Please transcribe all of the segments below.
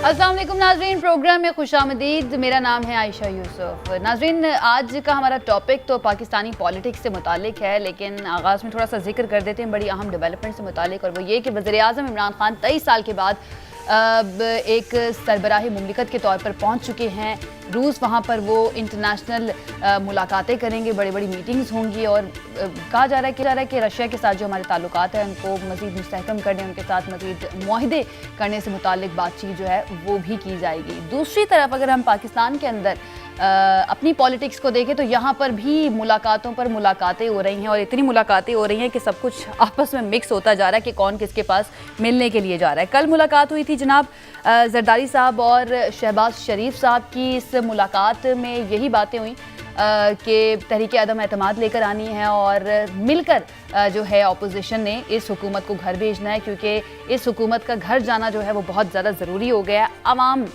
अस्सलाम वालेकुम नाजरीन, प्रोग्राम में खुशामदीद। मेरा नाम है आयशा यूसुफ। नाजरीन, आज का हमारा टॉपिक तो पाकिस्तानी पॉलिटिक्स से मुतालिक है, लेकिन आगाज़ में थोड़ा सा जिक्र कर देते हैं बड़ी अहम डेवलपमेंट से मुतालिक, और वो ये कि वज़ीर आज़म इमरान खान 23 साल के बाद एक सरबराही मुमलिकत के तौर पर पहुँच चुके हैं रूस। वहाँ पर वो इंटरनेशनल मुलाकातें करेंगे, बड़ी बड़ी मीटिंग्स होंगी, और कहा जा रहा है कि रशिया के साथ जो हमारे ताल्लुकात हैं उनको मज़ीद मुस्तहकम करने, उनके साथ मज़ीद मुआहदे करने से मुतालिक बातचीत जो है वो भी की जाएगी। दूसरी तरफ अगर हम पाकिस्तान के अंदर अपनी पॉलिटिक्स को देखें तो यहाँ पर भी मुलाकातों पर मुलाकातें हो रही हैं, और इतनी मुलाकातें हो रही हैं कि सब कुछ आपस में मिक्स होता जा रहा है कि कौन किसके पास मिलने के लिए जा रहा है। कल मुलाकात हुई थी जनाब जरदारी साहब और शहबाज शरीफ साहब की। इस मुलाकात में यही बातें हुई कि तहरीक अदम एतमाद लेकर आनी है, और मिलकर जो है अपोजिशन ने इस हुकूमत को घर भेजना है, क्योंकि इस हुकूमत का घर जाना जो है वो बहुत ज़्यादा ज़रूरी हो गया है आवाम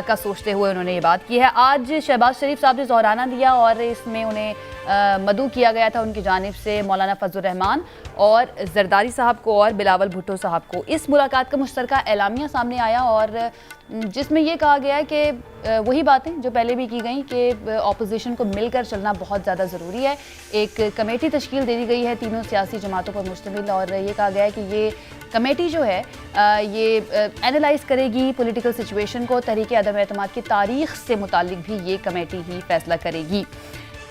का सोचते हुए उन्होंने ये बात की है। आज शहबाज शरीफ साहब ने ज़ोहराना दिया और इसमें उन्हें मदऊ किया गया था उनकी जानिब से मौलाना फजल रहमान और जरदारी साहब को और बिलावल भुट्टो साहब को। इस मुलाकात का मुश्तरका एलामिया सामने आया, और जिसमें यह कहा गया है कि वही बातें जो पहले भी की गई कि अपोजिशन को मिलकर चलना बहुत ज़्यादा ज़रूरी है। एक कमेटी तश्कील दे दी गई है तीनों सियासी जमातों पर मुश्तमिल, और ये कहा गया है कि ये कमेटी जो है ये एनालाइज करेगी पॉलिटिकल सिचुएशन को, तहरीक अदम एतमाद की तारीख से मुतालिक भी ये कमेटी ही फैसला करेगी।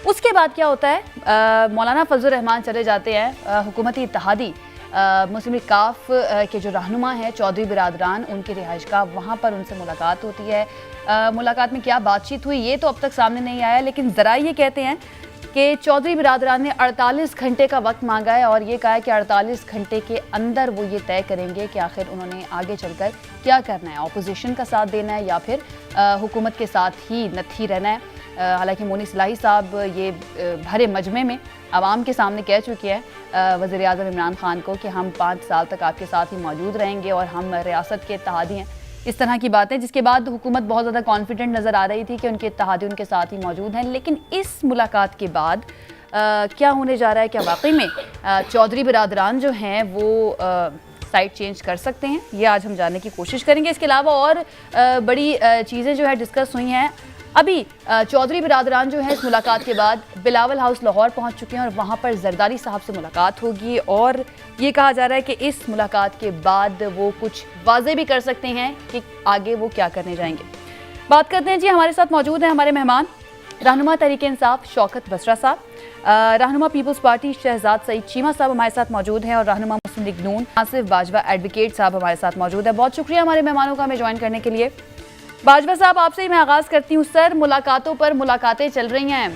उसके बाद क्या होता है, मौलाना फजल रहमान चले जाते हैं। हुकूमती इत्तेहादी मुस्लिम लीग काफ के जो रहनुमा हैं चौधरी बिरादरान, उनकी रिहाइश का वहाँ पर उनसे मुलाकात होती है। मुलाकात में क्या बातचीत हुई ये तो अब तक सामने नहीं आया, लेकिन ज़रा ये कहते हैं कि चौधरी बिरादरान ने 48 घंटे का वक्त मांगा है, और ये कहा है कि 48 घंटे के अंदर वो ये तय करेंगे कि आखिर उन्होंने आगे चलकर क्या करना है, अपोजिशन का साथ देना है या फिर हुकूमत के साथ ही नत्थी रहना है। हालांकि मोनी इस्लाही साहब ये भरे मजमे में आवाम के सामने कह चुके हैं वज़ीर आज़म इमरान खान को कि हम 5 साल तक आपके साथ ही मौजूद रहेंगे और हम रियासत के इत्तेहादी हैं, इस तरह की बातें, जिसके बाद हुकूमत बहुत ज़्यादा कॉन्फिडेंट नज़र आ रही थी कि उनके इत्तेहादी उनके साथ ही मौजूद हैं। लेकिन इस मुलाकात के बाद क्या होने जा रहा है, क्या वाकई में चौधरी बिरादरान जो हैं वो साइड चेंज कर सकते हैं, ये आज हम जानने की कोशिश करेंगे। इसके अलावा और बड़ी चीज़ें जो है डिस्कस हुई हैं। अभी चौधरी बिरादरान जो है इस मुलाकात के बाद बिलावल हाउस लाहौर पहुंच चुके हैं, और वहां पर जरदारी साहब से मुलाकात होगी, और ये कहा जा रहा है कि इस मुलाकात के बाद वो कुछ वाज़े भी कर सकते हैं कि आगे वो क्या करने जाएंगे। बात करते हैं जी, हमारे साथ मौजूद हैं हमारे मेहमान रहनुमा तहरीक इंसाफ शौकत बसरा साहब, रहनुमा पीपल्स पार्टी शहजाद सईद चीमा साहब हमारे साथ मौजूद हैं, और रहनुमा मुस्लिम लीग नून आसिफ बाजवा एडवोकेट साहब हमारे साथ मौजूद है। बहुत शुक्रिया हमारे मेहमानों का हमें ज्वाइन करने के लिए। बाजवा साहब, आपसे ही मैं आगाज़ करती हूँ। सर, मुलाकातों पर मुलाकातें चल रही हैं,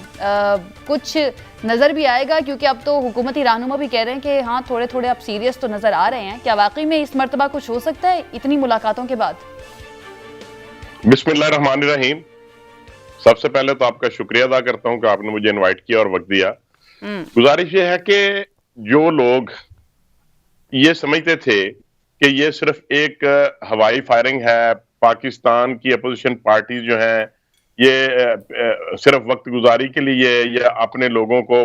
कुछ नज़र भी आएगा, क्योंकि अब तो हुकूमती रहनुमा भी कह रहे हैं कि हाँ थोड़े थोड़े अब सीरियस तो नज़र आ रहे हैं। क्या वाकई में इस मरतबा कुछ हो सकता है इतनी मुलाकातों के बाद? बिस्मिल्लाहिर्रहमानिर्रहीम। सबसे पहले तो आपका शुक्रिया अदा करता हूँ कि आपने मुझे इनवाइट किया और वक्त दिया। गुजारिश ये है कि जो लोग ये समझते थे कि ये सिर्फ एक हवाई फायरिंग है, पाकिस्तान की अपोजिशन पार्टी जो हैं ये सिर्फ वक्त गुजारी के लिए या अपने लोगों को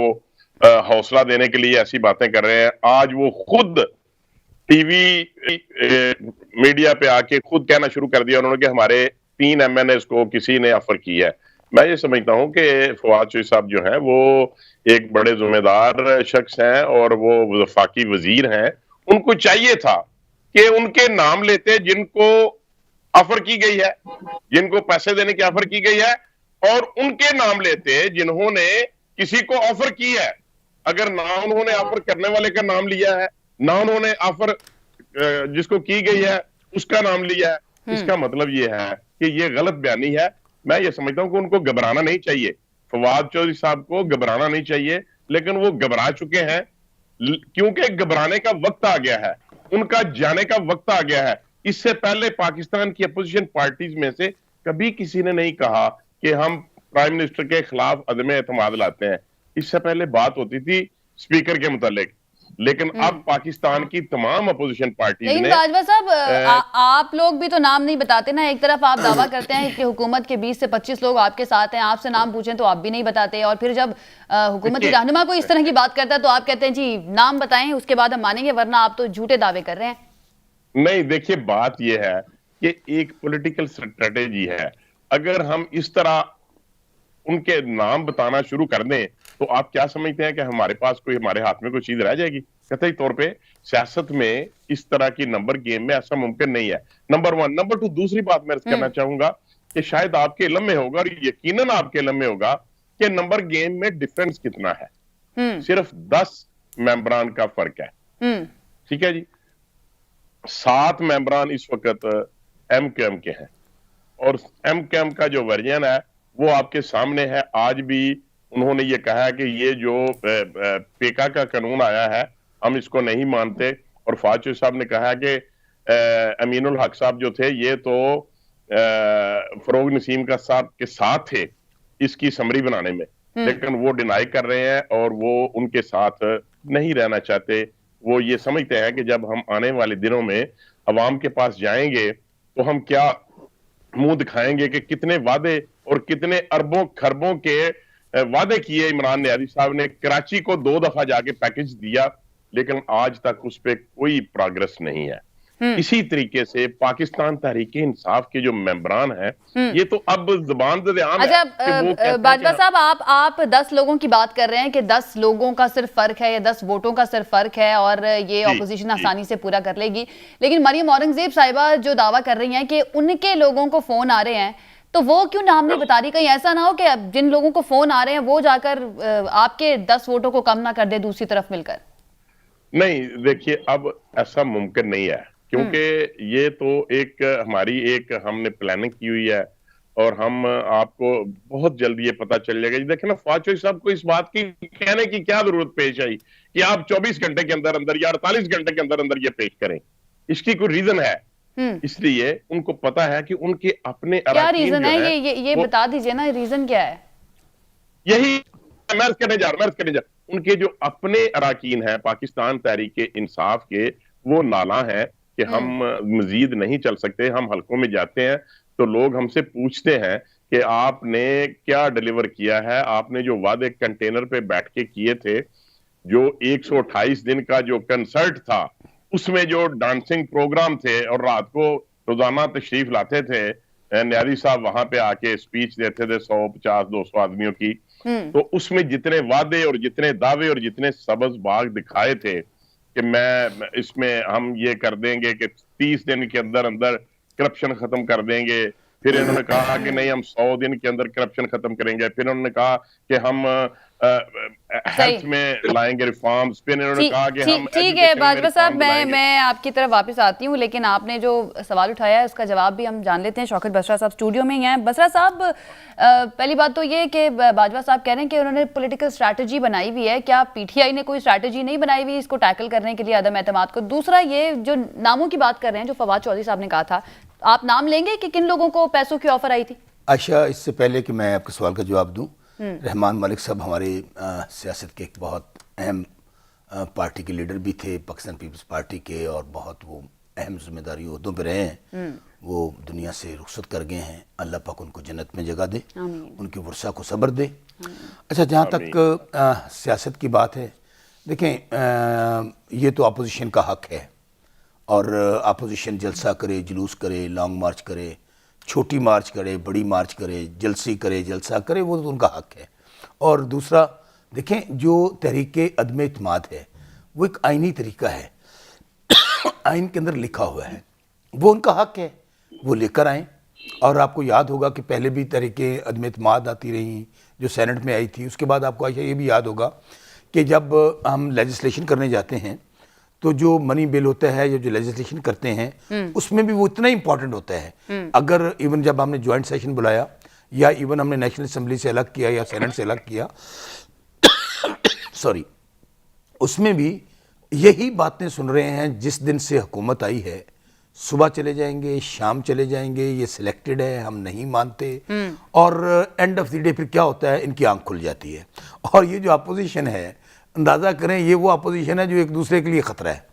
हौसला देने के लिए ऐसी बातें कर रहे हैं, आज वो खुद टीवी मीडिया पे आके खुद कहना शुरू कर दिया उन्होंने कि हमारे 3 MNAs को किसी ने ऑफर की है। मैं ये समझता हूँ कि फवाद चौधरी साहब जो हैं वो एक बड़े जिम्मेदार शख्स हैं और वो वफाकी वजीर हैं। उनको चाहिए था कि उनके नाम लेते जिनको ऑफर की गई है, जिनको पैसे देने की ऑफर की गई है, और उनके नाम लेते जिन्होंने किसी को ऑफर की है। अगर ना उन्होंने ऑफर करने वाले का नाम लिया है, ना उन्होंने ऑफर जिसको की गई है उसका नाम लिया है, इसका मतलब ये है कि ये गलत बयानी है। मैं ये समझता हूं कि उनको घबराना नहीं चाहिए, फवाद चौधरी साहब को घबराना नहीं चाहिए, लेकिन वो घबरा चुके हैं, क्योंकि घबराने का वक्त आ गया है, उनका जाने का वक्त आ गया है। इससे पहले पाकिस्तान की अपोजिशन पार्टीज में से कभी किसी ने नहीं कहा कि हम प्राइम मिनिस्टर के खिलाफ अदम एतमाद लाते हैं। इससे पहले बात होती थी स्पीकर के मुतालिक, लेकिन अब पाकिस्तान की तमाम अपोजिशन पार्टी ने। लेकिन बाजवा साहब, आप लोग भी तो नाम नहीं बताते ना। एक तरफ आप दावा करते हैं कि हुकूमत के 20 से 25 लोग आपके साथ हैं, आपसे नाम पूछें तो आप भी नहीं बताते, और फिर जब हुकूमती रहनुमा को इस तरह की बात करता है तो आप कहते हैं जी नाम बताएं, उसके बाद हम मानेंगे, वरना आप तो झूठे दावे कर रहे हैं। नहीं, देखिए बात यह है कि एक पॉलिटिकल स्ट्रेटेजी है। अगर हम इस तरह उनके नाम बताना शुरू कर दें तो आप क्या समझते हैं कि हमारे पास कोई, हमारे हाथ में कोई चीज रह जाएगी? कतई तौर पे सियासत में इस तरह की नंबर गेम में ऐसा मुमकिन नहीं है। Number one. नंबर टू, दूसरी बात मैं कहना चाहूंगा कि शायद आपके इल्म में होगा, और यकीनन आपके इल्म में होगा, कि नंबर गेम में डिफरेंस कितना है। सिर्फ 10 मेंबरान का फर्क है। ठीक है जी। 7 मेंबरान इस वक्त एमक्यूएम के हैं, और एमक्यूएम का जो वर्जन है वो आपके सामने है। आज भी उन्होंने ये कहा है कि ये जो पेका का कानून आया है हम इसको नहीं मानते, और फाचू साहब ने कहा है कि अमीनुल हक साहब जो थे ये तो फरोग नसीम का साहब के साथ थे इसकी समरी बनाने में, लेकिन वो डिनाई कर रहे हैं और वो उनके साथ नहीं रहना चाहते। वो ये समझते हैं कि जब हम आने वाले दिनों में अवाम के पास जाएंगे तो हम क्या मुंह दिखाएंगे कि कितने वादे और कितने अरबों खरबों के वादे किए इमरान नियाज़ी साहब ने। कराची को 2 दफा जाके पैकेज दिया, लेकिन आज तक उस पर कोई प्रोग्रेस नहीं है। इसी तरीके से पाकिस्तान तहरीक इंसाफ के जो मेंबरान हैं, ये तो अब जुबान से आम अच्छा, है कि वो कहते हैं बाजवा कि साहब, आप 10 लोगों की बात कर रहे हैं कि 10 लोगों का सिर्फ फर्क है या 10 वोटों का सिर्फ फर्क है और ये ऑपोजिशन आसानी से पूरा कर लेगी। लेकिन मरियम औरंगजेब साहिबा जो दावा कर रही हैं कि उनके लोगों को फोन आ रहे हैं, तो वो क्यों नाम नहीं बता रही? कहीं ऐसा ना हो कि जिन लोगों को फोन आ रहे हैं वो जाकर आपके 10 वोटों को कम ना कर दे दूसरी तरफ मिलकर। नहीं, देखिए अब ऐसा मुमकिन नहीं है, क्योंकि ये तो एक हमारी एक हमने प्लानिंग की हुई है, और हम आपको बहुत जल्दी ये पता चल जाएगा। देखिए ना, फाचोई साहब को इस बात की कहने की क्या जरूरत पेश आई कि आप 24 घंटे के अंदर अंदर या 48 घंटे के अंदर अंदर ये पेश करें? इसकी कोई रीजन है? इसलिए उनको पता है कि उनके अपने क्या रीजन है, ये बता दीजिए ना, रीजन क्या है? यही मैं करने जा रहा। उनके जो अपने अराकीन हैं पाकिस्तान तहरीक इंसाफ के, वो नाला है कि हम मजीद नहीं चल सकते। हम हलकों में जाते हैं तो लोग हमसे पूछते हैं कि आपने क्या डिलीवर किया है, आपने जो वादे कंटेनर पे बैठ के किए थे, जो 128 दिन का जो कंसर्ट था, उसमें जो डांसिंग प्रोग्राम थे और रात को रोजाना तशरीफ लाते थे नियाज़ी साहब, वहां पे आके स्पीच देते थे 150-200 आदमियों की, तो उसमें जितने वादे और जितने दावे और जितने सब्ज बाग दिखाए थे कि मैं इसमें हम ये कर देंगे कि 30 दिन के अंदर अंदर करप्शन खत्म कर देंगे, फिर इन्होंने कहा कि नहीं हम 100 दिन के अंदर करप्शन खत्म करेंगे, फिर उन्होंने कहा कि हम हेल्थ में लाएंगे रिफॉर्म्स, फिर इन्होंने कहा कि हम ठीक है बाजवा साहब, मैं आपकी तरफ वापस आती हूँ, लेकिन आपने जो सवाल उठाया है उसका जवाब भी हम जान लेते हैं। शौकत बसरा साहब स्टूडियो में ही हैं। बसरा साहब, पहली बात तो ये कि बाजवा साहब कह रहे हैं कि उन्होंने पॉलिटिकल स्ट्रैटेजी बनाई हुई है। क्या पीटीआई ने कोई स्ट्रैटेजी नहीं बनाई हुई इसको टैकल करने के लिए, अदम एतमाद को? दूसरा, ये जो नामों की बात कर रहे हैं, जो फवाद चौधरी साहब ने कहा था, आप नाम लेंगे कि किन लोगों को पैसों की ऑफर आई थी? आयशा, इससे पहले कि मैं आपके सवाल का जवाब दूं, रहमान मलिक साहब हमारे सियासत के एक बहुत अहम पार्टी के लीडर भी थे, पाकिस्तान पीपल्स पार्टी के, और बहुत वो अहम जिम्मेदारी ओहदों पे रहे हैं। वो दुनिया से रुखसत कर गए हैं। अल्लाह पाक उनको जन्नत में जगह दे, उनकी वर्षा को सब्र दे। अच्छा, जहाँ तक सियासत की बात है, देखें ये तो अपोजिशन का हक है, और अपोजिशन जलसा करे, जुलूस करे, लॉन्ग मार्च करे, छोटी मार्च करे, बड़ी मार्च करे, जलसी करे, जलसा करे, वो तो उनका हक है। और दूसरा, देखें जो तहरीके अदम इत्माद है वो एक आइनी तरीका है, आइन के अंदर लिखा हुआ है, वो उनका हक है, वो लेकर आएँ। और आपको याद होगा कि पहले भी तहरीके अदम इत्माद आती रही जो सेनेट में आई थी। उसके बाद आपको आयशा ये भी याद होगा कि जब हम लेजिस्लेशन करने जाते हैं तो जो मनी बिल होता है या जो लेजिस्लेशन करते हैं उसमें भी वो इतना इंपॉर्टेंट होता है। अगर इवन जब हमने ज्वाइंट सेशन बुलाया या इवन हमने नेशनल असेंबली से अलग किया या सेनेट से अलग किया सॉरी, उसमें भी यही बातें सुन रहे हैं। जिस दिन से हुकूमत आई है, सुबह चले जाएंगे, शाम चले जाएंगे, ये सिलेक्टेड है, हम नहीं मानते, और एंड ऑफ द डे फिर क्या होता है, इनकी आंख खुल जाती है। और ये जो अपोजिशन है, अंदाजा करें ये वो अपोजिशन है जो एक दूसरे के लिए खतरा है।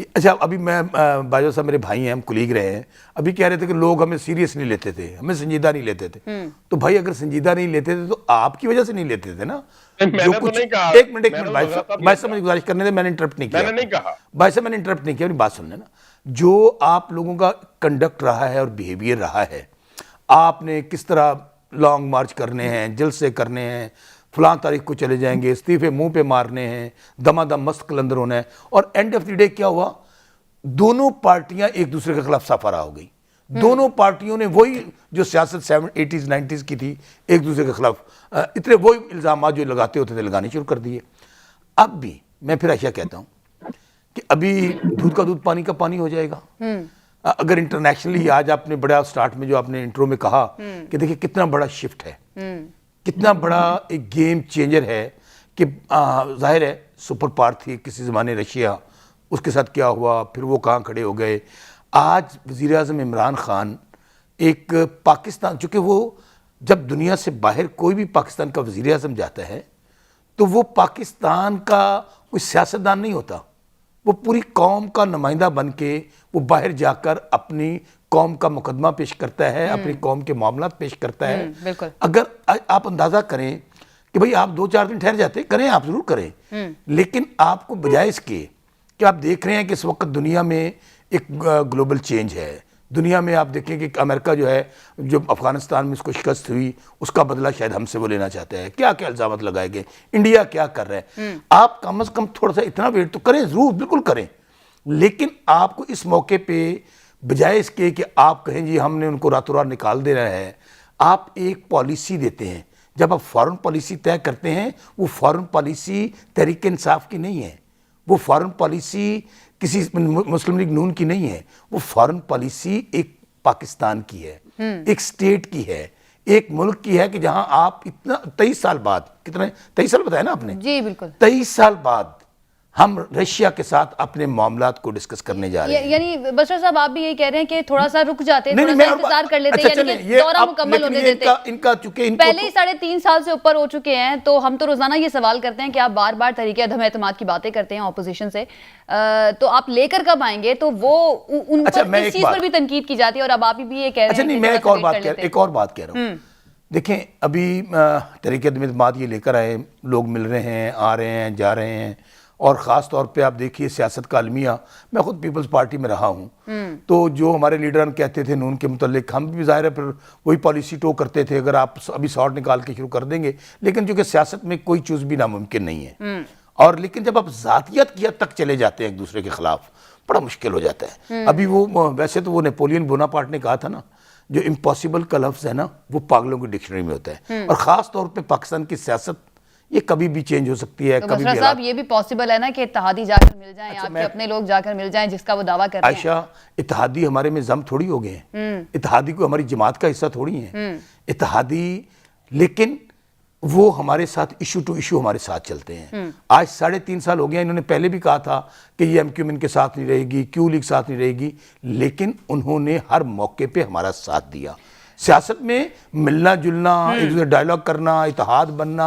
अच्छा, अभी मैं बाजवा साहब मेरे भाई हैं, हम कुलीग रहे हैं, अभी कह रहे थे कि लोग हमें सीरियस नहीं लेते थे, हमें संजीदा नहीं लेते थे। तो भाई अगर संजीदा नहीं लेते थे तो आपकी वजह से नहीं लेते थे ना। जो कुछ एक मिनट भाई साहब मुझे गुजारिश करने दे, मैंने इंटरप्ट नहीं किया। मैंने नहीं कहा भाई साहब, मैंने इंटरप्ट नहीं किया, मेरी बात सुन लेना। जो आप लोगों का कंडक्ट रहा है और बिहेवियर रहा है, आपने किस तरह लॉन्ग मार्च करने हैं, जलसे करने हैं, फलां तारीख को चले जाएंगे, इस्तीफे मुंह पे मारने हैं, दमादम मस्त कलंदर होना है, और एंड ऑफ द डे क्या हुआ? दोनों पार्टियां एक दूसरे के खिलाफ सफारा हो गई। दोनों पार्टियों ने वही जो सियासत 80s 90s की थी, एक दूसरे के खिलाफ इतने वही इल्जाम जो लगाते होते थे लगाने शुरू कर दिए। अब भी मैं फिर ऐसा कहता हूं कि अभी दूध का दूध पानी का पानी हो जाएगा। अगर इंटरनेशनली आज आपने बड़ा स्टार्ट में जो आपने इंट्रो में कहा कि देखिए कितना बड़ा शिफ्ट है, कितना बड़ा एक गेम चेंजर है कि जाहिर है सुपर पावर थी किसी ज़माने रशिया, उसके साथ क्या हुआ, फिर वो कहाँ खड़े हो गए। आज वज़ीर आज़म इमरान खान एक पाकिस्तान, चूँकि वो जब दुनिया से बाहर कोई भी पाकिस्तान का वज़ीर आज़म जाता है तो वो पाकिस्तान का कोई सियासतदान नहीं होता, वो पूरी कौम का नुमाइंदा बन के वो बाहर जाकर अपनी कौम का मुकदमा पेश करता है, अपनी कौम के मामला पेश करता है। बिल्कुल। अगर आप अंदाज़ा करें कि भाई आप 2-4 दिन ठहर जाते, करें, आप ज़रूर करें, लेकिन आपको बजाय इसके कि आप देख रहे हैं कि इस वक्त दुनिया में एक ग्लोबल चेंज है। दुनिया में आप देखें कि अमेरिका जो है, जो अफगानिस्तान में उसको शिकस्त हुई, उसका बदला शायद हमसे वो लेना चाहता है, क्या क्या इल्जाम लगाए गए, इंडिया क्या कर रहा है। आप कम से कम थोड़ा सा इतना वेट तो करें, जरूर बिल्कुल करें, लेकिन आपको इस मौके पे बजाय इसके कि आप कहें जी हमने उनको रातों रात निकाल देना है, आप एक पॉलिसी देते हैं। जब आप फॉरेन पॉलिसी तय करते हैं, वो फॉरेन पॉलिसी तहरीक इंसाफ की नहीं है, वो फॉरेन पॉलिसी किसी मुस्लिम लीग नून की नहीं है, वो फॉरेन पॉलिसी एक पाकिस्तान की है, एक स्टेट की है, एक मुल्क की है कि जहां आप इतना 23 साल बाद, कितने 23 साल बताया ना आपने जी बिल्कुल, 23 साल बाद हम रशिया के साथ अपने मामलात को डिस्कस करने जा रहे हैं। यानी बशर साहब आप भी यही कह रहे हैं कि थोड़ा सा रुक जाते, नहीं, थोड़ा नहीं, सा इंतजार कर लेते, अच्छा, यानी चलें, कि ये दौरा अब मुकम्मल होने लेकिन देते। इनका चूंकि पहले ही 3.5 साल से ऊपर हो चुके हैं, तो हम तो रोजाना ये सवाल करते हैं कि आप बार बार तरीके अदम एतमाद की बातें करते हैं ऑपोजिशन से, तो आप लेकर कब आएंगे? तो वो उन अच्छा, पर इस चीज पर भी तनकीद की जाती है, और अब आप भी ये कह रहे अच्छा हैं। नहीं, मैं एक और बात कह रहा हूँ। देखें, अभी तरीके अदम एतमाद ये लेकर आए, लोग मिल रहे हैं, आ रहे हैं, जा रहे हैं, और ख़ास तौर पे आप देखिए सियासत का अलमिया, मैं खुद पीपल्स पार्टी में रहा हूँ, तो जो हमारे लीडर कहते थे नून के मुतल्लिक, हम भी ज़ाहिर है फिर वही पॉलिसी टो करते थे, अगर आप अभी शॉर्ट निकाल के शुरू कर देंगे, लेकिन चूँकि सियासत में कोई चूज़ भी नामुमकिन नहीं है। और लेकिन जब आप ज़ातियत की हद तक चले जाते हैं एक दूसरे के खिलाफ, बड़ा मुश्किल हो जाता है। अभी वो वैसे तो वो नेपोलियन बोनापार्ट ने कहा था ना, जो इम्पॉसिबल का लफ्ज़ है ना, वो पागलों की डिक्शनरी में होता है। और ख़ास तौर पर पाकिस्तान की सियासत ये कभी भी चेंज हो सकती है। तो कभी भी साहब ये भी पॉसिबल है ना कि इत्तेहादी जाकर मिल जाएं, अच्छा, आपके अपने लोग जाकर मिल जाएं, जिसका वो दावा कर रहे हैं। आयशा, इत्तेहादी हमारे में जम थोड़ी हो गए हैं, इत्तेहादी को हमारी जमात का हिस्सा थोड़ी है इत्तेहादी, लेकिन वो हमारे साथ इशू टू इशू हमारे साथ चलते हैं। आज 3.5 साल हो गया, इन्होंने पहले भी कहा था कि ये MQM इनके साथ नहीं रहेगी, क्यू लीग साथ नहीं रहेगी, लेकिन उन्होंने हर मौके पे हमारा साथ दिया। सियासत में मिलना जुलना, एक दूसरे डायलॉग करना, इत्तेहाद बनना,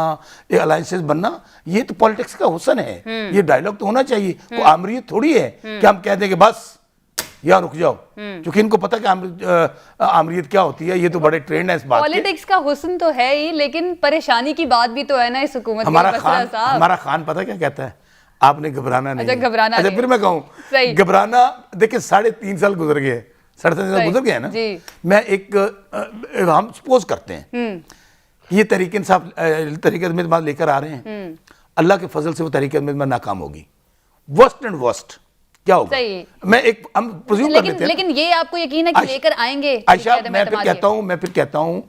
अलायंसेस बनना, ये तो पॉलिटिक्स का हुस्न है। ये डायलॉग तो होना चाहिए, वो आमरीत थोड़ी है कि हम कह दें कि बस या रुक जाओ, क्योंकि इनको पता कि आमरीत क्या होती है, ये तो बड़े ट्रेंड है इस बात के। पॉलिटिक्स का हुस्न तो है ही, लेकिन परेशानी की बात भी तो है ना इस हुकूमत हमारा की। हमारा खान पता क्या कहता है, आपने घबराना नहीं। अच्छा, घबराना अच्छा, नहीं। फिर मैं कहूँ घबराना, देखिए 3.5 साल गुजर गए, 3.5 साल गुजर गए ना। मैं हम सपोज करते हैं ये तरीके इंसाफ तरीके अदम एतमाद लेकर आ रहे हैं, अल्लाह के फजल से वो तरीके अदम एतमाद नाकाम होगी, वर्स्ट एंड वर्स्ट क्या होगा? मैं हम प्रिज्यूम कर लेते हैं, लेकिन ये आपको यकीन है कि लेकर आएंगे? आयशा, मैं फिर कहता हूं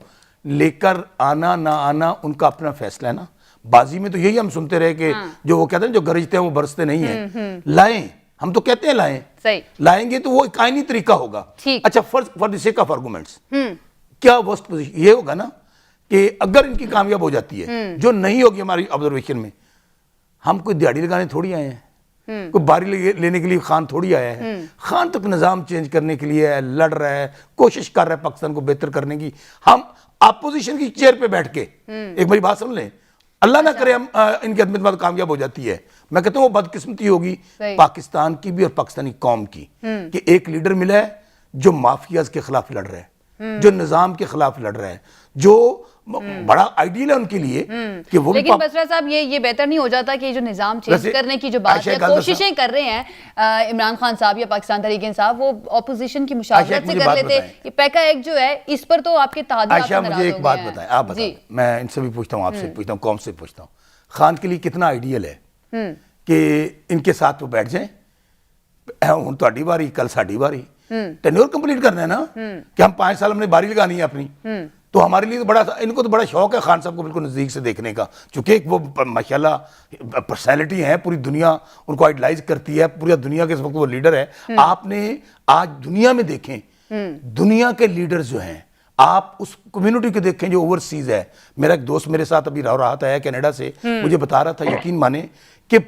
लेकर आना ना आना उनका अपना फैसला है ना। बाजी में तो यही हम सुनते रहे कि जो वो कहते हैं जो गरजते हैं वो बरसते नहीं है। लाएं, हम तो कहते हैं लाएं, सही लाएंगे तो वो एक आईनी तरीका होगा। अच्छा, for the sake of arguments, क्या वर्स्ट पोजीशन ये होगा ना कि अगर इनकी कामयाब हो जाती है, जो नहीं होगी हमारी ऑब्जर्वेशन में, हम कोई दिहाड़ी लगाने थोड़ी आए हैं, कोई बारी लेने के लिए खान थोड़ी आया है। खान तो निजाम चेंज करने के लिए लड़ रहा है, कोशिश कर रहा है पाकिस्तान को बेहतर करने की। हम अपोजिशन की चेयर पे बैठ के, एक मेरी बात सुन लें, अल्लाह ना करे हम इनकी अदम एतमाद कामयाब हो जाती है, मैं कहता हूँ वो बदकिस्मती होगी पाकिस्तान की भी और पाकिस्तानी कौम की, कि एक लीडर मिला है जो माफियाज के खिलाफ लड़ रहा है, जो निजाम के खिलाफ लड़ रहा है, जो बड़ा आइडियल है उनके लिए कि वो लेकिन बसरा साहब ये बेहतर नहीं हो जाता कि जो निजाम चेंज करने की जो बात है, कोशिशें कर रहे हैं इमरान खान साहब या पाकिस्तान तहरीक इंसाफ, वो ऑपोजिशन की मुशावरत से कर लेते। ये पैका एक्ट जो है इस पर तो आपके आयशा मुझे एक बात बताएं, आप बताएं, मैं इनसे भी पूछता हूँ, आपसे पूछता हूँ, कौम से पूछता हूँ, खान के लिए कितना आइडियल है कि इनके साथ वो बैठ जाएं, हुण तुहाडी बारी कल साडी बारी, टेन्योर कंप्लीट करना है ना, कि हम 5 साल हमने बारी लगानी है अपनी, तो हमारे लिए तो बड़ा, इनको तो बड़ा शौक है खान साहब को बिल्कुल नज़दीक से देखने का, चूंकि वो माशाल्लाह पर्सनैलिटी है, पूरी दुनिया उनको आइडलाइज करती है, पूरी दुनिया के इस वक्त वो लीडर है। आपने आज दुनिया में देखें, दुनिया के लीडर्स जो हैं, आप उस कम्युनिटी को देखें जो ओवरसीज है। मेरा एक दोस्त मेरे साथ अभी रहा था कनाडा से, मुझे बता रहा था, यकीन माने कि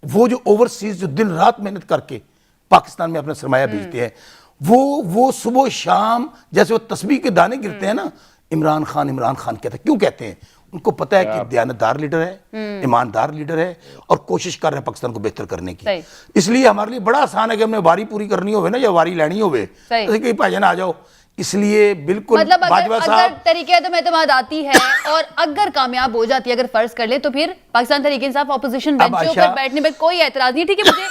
वो जो ओवरसीज जो दिन रात मेहनत करके पाकिस्तान में अपना सरमाया भेजते हैं, वो सुबह शाम जैसे वो तस्बीह के दाने गिरते हैं ना, इमरान खान कहते हैं। क्यों कहते हैं? उनको पता है कि दयानतदार लीडर है, ईमानदार लीडर है और कोशिश कर रहे हैं पाकिस्तान को बेहतर करने की। इसलिए हमारे लिए बड़ा आसान है कि हमने वारी पूरी करनी होवे ना या वारी लेनी होवे, तो भाईजान आ जाओ। इसलिए बिल्कुल मतलब अगर तरीके तो एतमाद आती है और अगर कामयाब हो जाती है, अगर फर्ज कर ले, तो फिर पाकिस्तान तहरीक इंसाफ ऑपोजिशन बेंचों पर बैठने में कोई एतराज नहीं। ठीक है, मुझे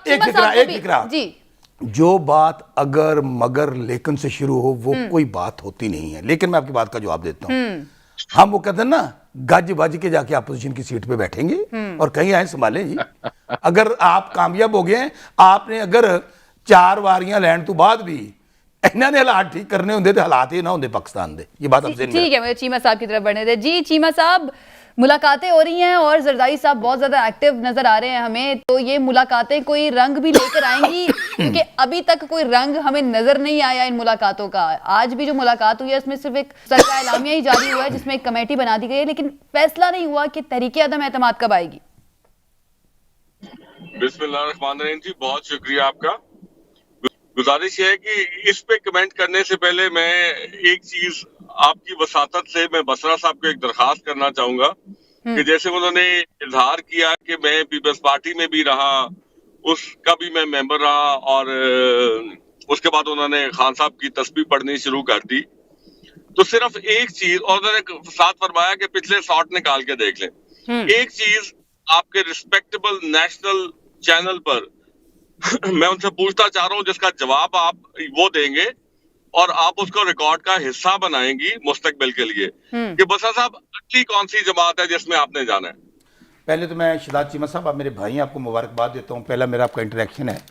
एक फिक्रा जी, जो बात अगर मगर लेकिन से शुरू हो वो कोई बात होती नहीं है। लेकिन मैं आपकी बात का जवाब देता हूँ, हम वो कहते हैं ना, गज बज के जाके अपोजिशन की सीट पे बैठेंगे और कहीं आए संभालें जी। अगर आप कामयाब हो गए, आपने अगर 4 वारियां लैंड तो बाद भी इन्होंने हालात ठीक करने होंगे तो हालात ही ना होंगे पाकिस्तान दे। ये बात हमसे ठीक है, मुझे चीमा साहब की तरफ बढ़ने दे जी। चीमा साहब, मुलाकातें हो रही हैं और जरदारी साहब बहुत ज्यादा एक्टिव नजर आ रहे हैं हमें, तो ये मुलाकातें कोई रंग भी लेकर आएंगी? क्योंकि अभी तक कोई रंग हमें नजर नहीं आया इन मुलाकातों का। आज भी जो मुलाकात हुई है उसमें सिर्फ एक सरकार एलामिया ही जारी हुआ है जिसमें एक कमेटी बना दी गई है, लेकिन फैसला नहीं हुआ कि तहरीके अदम एतमाद कब आएगी। बिस्मिल्लाहिर्रहमानिर्रहीम जी, बहुत शुक्रिया आपका। गुजारिश है कि इस पे कमेंट करने से पहले मैं एक चीज आपकी वसातत से मैं बसरा साहब को एक दरखास्त करना चाहूंगा कि जैसे उन्होंने इजहार किया कि मैं पीपल्स पार्टी में भी रहा, उसका भी मैं मेंबर रहा, और उसके बाद उन्होंने खान साहब की तस्बीह पढ़नी शुरू कर दी, तो सिर्फ एक चीज, और उन्होंने साथ फरमाया कि पिछले शॉट निकाल के देख लें। एक चीज आपके रिस्पेक्टेबल नेशनल चैनल पर मैं उनसे पूछना चाह रहा हूँ, जिसका जवाब आप वो देंगे और आप उसको रिकॉर्ड का हिस्सा बनाएंगी मुस्तकबिल के लिए, कि बसरा साहब अगली कौन सी जमात है जिसमें आपने जाना है। पहले तो मैं शिदात चीमा साहब, आप मेरे भाई हैं, आपको मुबारकबाद देता हूँ। पहला मेरा आपका इंटरेक्शन है,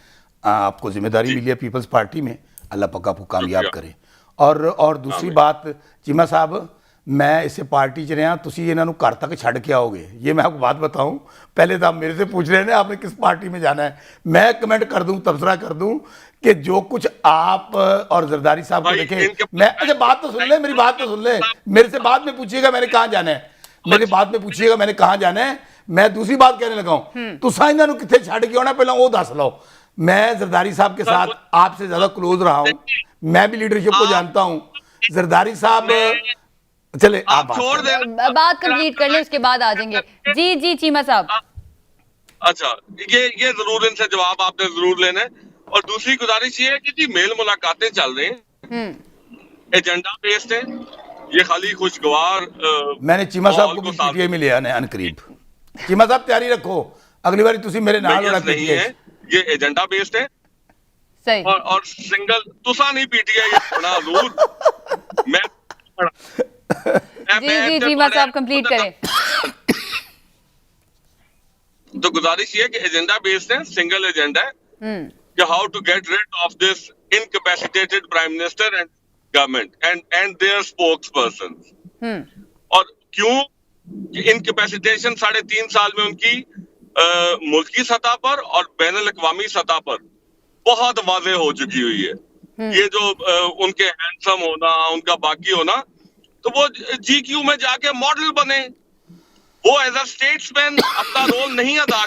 आपको जिम्मेदारी मिली है पीपल्स पार्टी में, अल्लाह पाक आपको कामयाब करे। और दूसरी बात चीमा साहब, मैं इसे पार्टी च रहा, तुसी इन्हों घर तक छड़ के आओगे, ये मैं आपको बात बताऊं। पहले तो आप मेरे से पूछ रहे हैं आपने किस पार्टी में जाना है, मैं कमेंट कर दूं, तबसरा कर दूं कि जो कुछ आप और जरदारी साहब को देखें, मैं, अच्छा बात तो सुन ले, मेरी बात तो सुन ले, मेरे से बाद में पूछिएगा मैंने कहाँ जाना है, मेरे बाद में पूछिएगा मैंने कहाँ जाना है। मैं दूसरी बात कहने लगा हूं, तुसा इन्हों कितने छड़ के आना पहला वो दस लो। मैं जरदारी साहब के साथ आपसे ज्यादा क्लोज रहा हूं, मैं भी लीडरशिप को जानता हूं। जरदारी साहब, चले आप छोड़ दे, बात कंप्लीट कर ले, उसके बाद आ जाएंगे। जी चीमा साहब। अच्छा, ये जरूर इनसे जवाब आपने जरूर लेना है। और दूसरी गुजारिश ये है कि जी मेल मुलाकातें चल रही हैं, एजेंडा बेस्ड है, ये खाली खुशगवार। मैंने चीमा साहब को पीटीआई में लिया है अनकरीब। चीमा साहब तैयारी रखो, अगली बार तुसी मेरे नाल नहीं है, ये एजेंडा बेस्ड है। सही। और सिंगल तुसा नहीं पीटीआई बना जरूर मैं जी चीमा साहब कंप्लीट करें। तो गुजारिश ये कि एजेंडा बेस्ड है, सिंगल एजेंडा है कि how to get rid of this incapacitated prime minister and government and their spokesperson. और क्यों इनकैपेसिटेशन 3.5 साल में उनकी मुल्की सतह पर और बैनुल-अक़वामी सतह पर बहुत वाज़ेह हो चुकी हुई है। ये जो उनके हैंडसम होना, उनका बाकी होना, तो वो जीक्यू में जाके मॉडल बने, वो एज अ स्टेट्समैन अपना रोल नहीं अदा।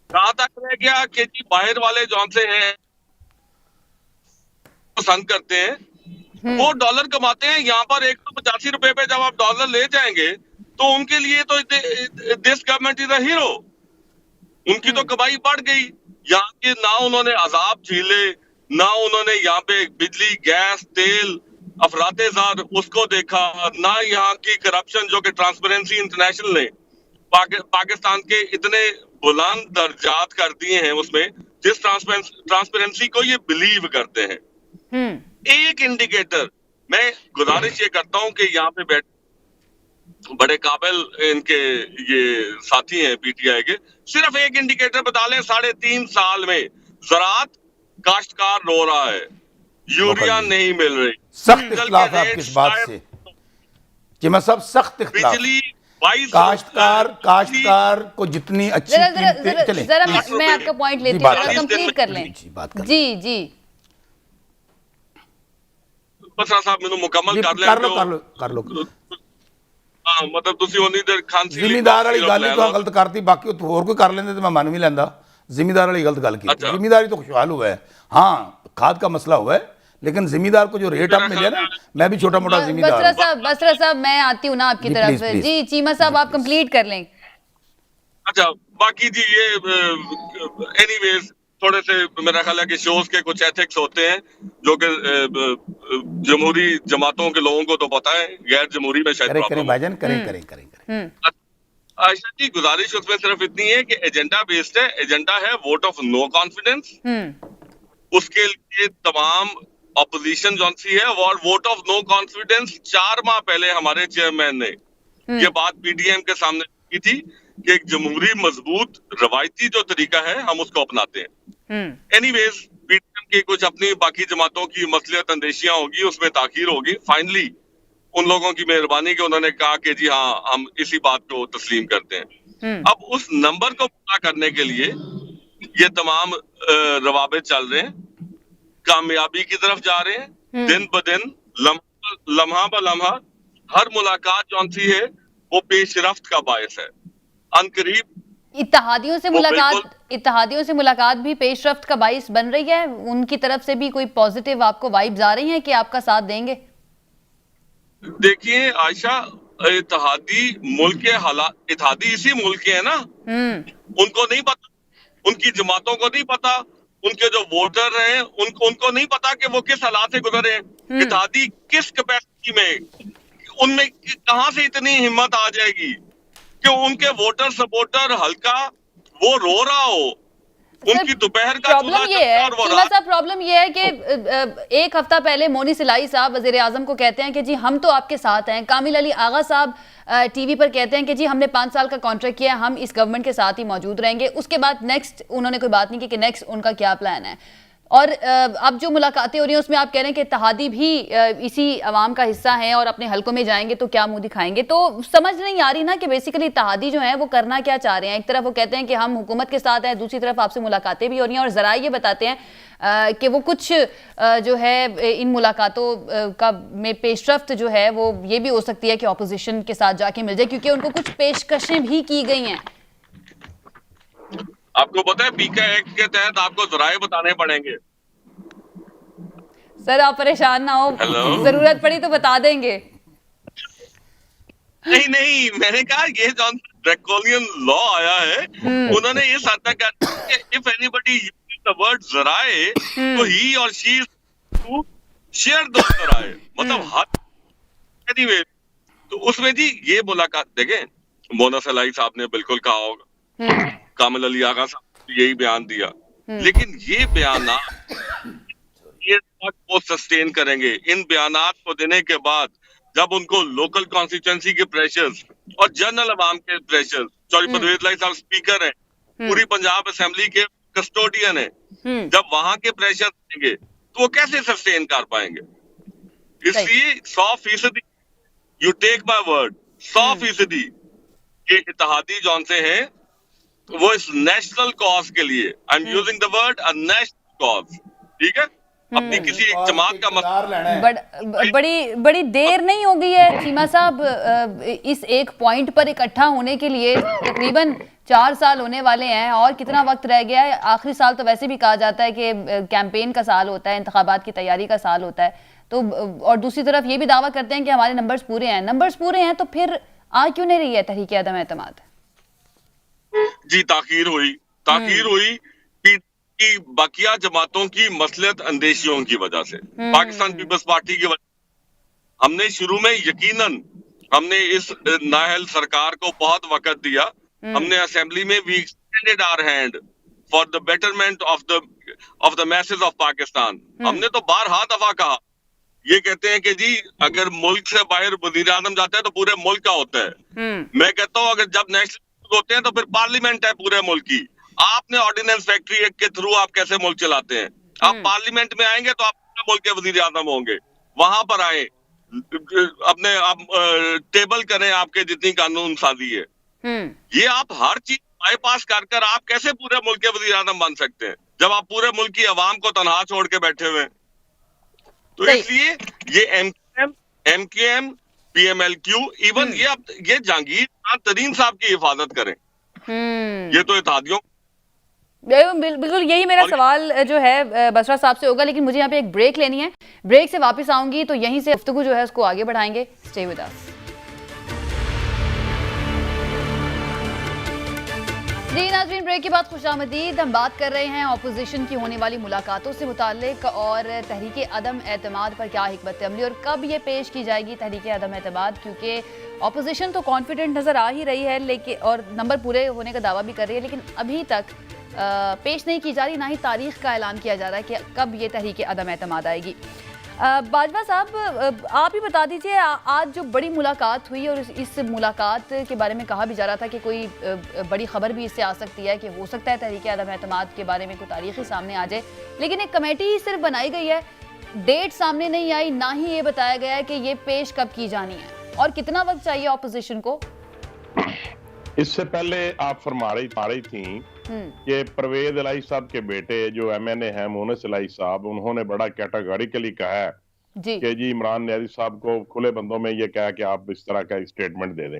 कहां तक रह गया कि जी बाहर वाले जौन से हैं पसंद करते हैं, वो डॉलर कमाते हैं, यहाँ पर 185 रुपए पे जब आप डॉलर ले जाएंगे तो उनके लिए तो this government is a hero, उनकी तो कमाई बढ़ गई। यहाँ के ना उन्होंने अजाब झीले, ना उन्होंने यहाँ पे बिजली, गैस, तेल अफरातेज़ार उसको देखा, ना यहाँ की करप्शन जो कि ट्रांसपेरेंसी इंटरनेशनल ने पाकिस्तान के इतने बुलंद दर्जात कर दिए हैं उसमें, जिस ट्रांसपेरेंसी को ये बिलीव करते हैं। एक इंडिकेटर, मैं गुजारिश ये करता हूं कि यहाँ पे बड़े काबिल इनके ये साथी हैं पीटीआई के, सिर्फ एक इंडिकेटर बता लें 3.5 साल में ज़राअत काश्तकार रो रहा है, यूरिया नहीं मिल रही, सख्त इख्तिलाफ है आपकी इस बात से चीमा साहब, सख्त इख्तिलाफ। बिजली काश्तकार को जितनी अच्छी कीमतें, चलें जरा मैं आपका पॉइंट लेती हूँ, कंप्लीट कर लें। जी बसरा साहब मैंने मुकम्मल कर लो हाँ, मतलब ਤੁਸੀਂ ਉਨੀ ਦੇਰ ਖਾਂਸੀ ਜ਼ਿਮੀਦਾਰ ਵਾਲੀ ਗੱਲ ਹੀ ਤਾਂ ਗਲਤ ਕਰਤੀ, ਬਾਕੀ ਉਹ ਹੋਰ ਕੋਈ ਕਰ ਲੈਂਦੇ ਤੇ मैं मान भी लेंदा। जिम्मेदार वाली गलत गल की, जिम्मेदारी तो खुशहाल हुआ है, हाँ खाद का मसला हुआ है, लेकिन जिम्मेदार को जो रेट अब मिले ना, मैं भी छोटा मोटा जिम्मेदार। बसरा साहब मैं आती हूँ ना आपकी तरफ। जी चीमा साहब आप कंप्लीट कर लें। अच्छा बाकी जी ये एनीवेज थोड़े से मेरा ख्याल है कि शोज के कुछ एथिक्स होते हैं जो कि जमहूरी जमातों के लोगों को तो पता है, गैर जमहूरी में शायद करें भाईजान, करें। आयशा जी गुजारिश उसमें सिर्फ इतनी है कि एजेंडा बेस्ड है, एजेंडा है वोट ऑफ नो कॉन्फिडेंस। उसके लिए तमाम ऑपोजिशन जो सी है और वोट ऑफ नो कॉन्फिडेंस 4 माह पहले हमारे चेयरमैन ने ये बात पीडीएम के सामने की थी कि एक जमहूरी मजबूत रवायती जो तरीका है हम उसको अपनाते हैं। एनीवेज पीडीएम की कुछ अपनी बाकी जमातों की मसलियत अंदेशियां होगी, उसमें ताखीर होगी। फाइनली उन लोगों की मेहरबानी कि उन्होंने कहा कि जी हाँ हम इसी बात को तस्लीम करते हैं। अब उस नंबर को पूरा करने के लिए ये तमाम रवाबे चल रहे हैं, कामयाबी की तरफ जा रहे हैं। दिन ब दिन लम्हा ब लम्हा हर मुलाकात जो सी है वो पेशरफ्त का बायस है। अनकरीब इत्तेहादियों से मुलाकात भी पेशरफ्त का बायस बन रही है। उनकी तरफ से भी कोई पॉजिटिव आपको वाइब्स आ रही हैं कि आपका साथ देंगे? देखिए आयशा, इत्तेहादी मुल्क के हालात, इत्तेहादी इसी मुल्क के है ना, उनको नहीं पता, उनकी जमातों को नहीं पता, उनके जो वोटर हैं उनको नहीं पता कि वो किस हालात से गुजरे हैं। इत्तेहादी किस कैपेसिटी में, उनमें कहां से इतनी हिम्मत आ जाएगी कि उनके वोटर सपोर्टर हल्का वो रो रहा हो, उनकी दोपहर का प्रॉब्लम ये है चीमा साहब, प्रॉब्लम ये है कि एक हफ्ता पहले मोनी सिलाई साहब वजीर आजम को कहते हैं कि जी हम तो आपके साथ हैं। कामिल अली आगा साहब टीवी पर कहते हैं कि जी हमने 5 साल का कॉन्ट्रैक्ट किया, हम इस गवर्नमेंट के साथ ही मौजूद रहेंगे। उसके बाद नेक्स्ट उन्होंने कोई बात नहीं की कि नेक्स्ट उनका क्या प्लान है। और अब जो मुलाकातें हो रही हैं उसमें आप कह रहे हैं कि इत्तेहादी भी इसी अवाम का हिस्सा हैं और अपने हलकों में जाएंगे तो क्या मुंह दिखाएंगे। तो समझ नहीं आ रही ना कि बेसिकली इत्तेहादी जो हैं वो करना क्या चाह रहे हैं। एक तरफ वो कहते हैं कि हम हुकूमत के साथ हैं, दूसरी तरफ आपसे मुलाकातें भी हो रही हैं और जरा ये बताते हैं कि वो कुछ जो है इन मुलाकातों का में पेशरफ्त जो है वो ये भी हो सकती है कि ऑपोजिशन के साथ जाके मिल जाए, क्योंकि उनको कुछ पेशकशें भी की गई हैं। आपको पता है पीके एक्ट के तहत आपको जराए बताने पड़ेंगे। सर आप परेशान ना हो, जरूरत पड़ी तो बता देंगे। नहीं मैंने कहा ये जो ड्रैकोनियन लॉ आया है उन्होंने ये साधा कर कि if anybody uses the word जराए तो ही और शी टू शेयर दो जराए, मतलब हर एनीवे। तो उसमें जी ये मुलाकात देखें, मोना सलाई साहब ने बिल्कुल कहा होगा, कामिल अली आगा साहब ने यही बयान दिया, लेकिन ये बयान ये वो सस्टेन करेंगे। इन बयानात को देने के बाद जब उनको लोकल कॉन्स्टिट्यूएंसी के प्रेशर्स और जनरल अवाम के प्रेशर्स, चौधरी परवेज लाई साहब स्पीकर हैं, पूरी पंजाब असेंबली के कस्टोडियन हैं, जब वहां के प्रेशर देंगे तो वो कैसे सस्टेन कर पाएंगे। इसलिए 100% यू टेक माय वर्ड 100% के इत्तेहादी जौन से हैं वो इस नेशनल कॉज के लिए, I am using the word a national cause, ठीक है, अपनी किसी एक जमात का मतलब बड़ी देर नहीं हो गई है चीमा साहब इस एक पॉइंट पर इकट्ठा होने के लिए? तकरीबन 4 साल होने वाले हैं और कितना वक्त रह गया है। आखिरी साल तो वैसे भी कहा जाता है कि कैंपेन का साल होता है, इंतखाबात की तैयारी का साल होता है। तो और दूसरी तरफ ये भी दावा करते हैं कि हमारे नंबर्स पूरे हैं। नंबर्स पूरे हैं तो फिर आ क्यों नहीं रही है तहरीक अदम एतमाद? जी ताखीर हुई की बाकिया जमातों की मसलियत अंदेशियों की वजह से, पाकिस्तान पीपल्स पार्टी की वजह, हमने शुरू में यकीनन हमने इस नाअहल सरकार को बहुत वक्त दिया। हमने असेंबली में we extended our hand for the betterment of the message of Pakistan. हमने तो बारहा दफा कहा, ये कहते हैं कि जी अगर मुल्क से बाहर वजीर आजम जाता है तो पूरे मुल्क का होता है। मैं कहता हूँ अगर जब नेशनल होते हैं तो फिर पार्लियामेंट है पूरे मुल्क की। आपने ऑर्डिनेंस फैक्ट्री एक्ट के थ्रू आप कैसे मुल्क चलाते हैं? आप पार्लियामेंट में आएंगे तो आप पूरे मुल्क के वजीर आजम होंगे। वहां पर आए, अपने आप टेबल करें आपके जितनी कानून साजी है। ये आप हर चीज बाईपास कर आप कैसे पूरे मुल्क के वजीर आजम बन सकते हैं जब आप पूरे मुल्क की आवाम को तनहा छोड़ के बैठे हुए हैं? तो इसलिए ये एमक्यूएम, पीएमएलक्यू, इवन ये जहांगीर तरीन साहब की हिफाजत करें। ये तो इत्तेहादियों बिल्कुल यही मेरा सवाल जो है बसरा साहब से होगा, लेकिन मुझे यहाँ पे एक ब्रेक लेनी है। ब्रेक से वापस आऊंगी तो यहीं से गुफ्तगू जो है उसको आगे बढ़ाएंगे। Stay with us. जी नाज़रीन, ब्रेक के बाद खुशामदीद। हम बात कर रहे हैं ऑपोजिशन की होने वाली मुलाकातों से मुताल्लिक और तहरीक अदम एतमाद पर क्या हिकमत अमली और कब ये पेश की जाएगी तहरीक अदम एतमाद, क्योंकि ऑपोजिशन तो कॉन्फिडेंट नज़र आ ही रही है लेकिन और नंबर पूरे होने का दावा भी कर रही है, लेकिन अभी तक पेश नहीं की जा रही, ना ही तारीख का ऐलान किया जा रहा है कि कब ये तहरीक अदम एतमाद आएगी। बाजवा साहब, आप ही बता दीजिए, आज जो बड़ी मुलाकात हुई और इस मुलाकात के बारे में कहा भी जा रहा था कि कोई बड़ी खबर भी इससे आ सकती है कि हो सकता है तहरीक अदम एतमाद के बारे में कोई तारीख ही सामने आ जाए, लेकिन एक कमेटी ही सिर्फ बनाई गई है, डेट सामने नहीं आई, ना ही ये बताया गया है कि ये पेश कब की जानी है और कितना वक्त चाहिए ऑपोजिशन को। इससे पहले आप फरमा रही थी कि परवेज इलाही साहब के बेटे जो एमएनए हैं मोनस इलाही साहब, उन्होंने बड़ा कैटेगोरिकली कहा है कि जी इमरान न्याजी साहब को खुले बंदों में ये कहा कि आप इस तरह का स्टेटमेंट दे दें।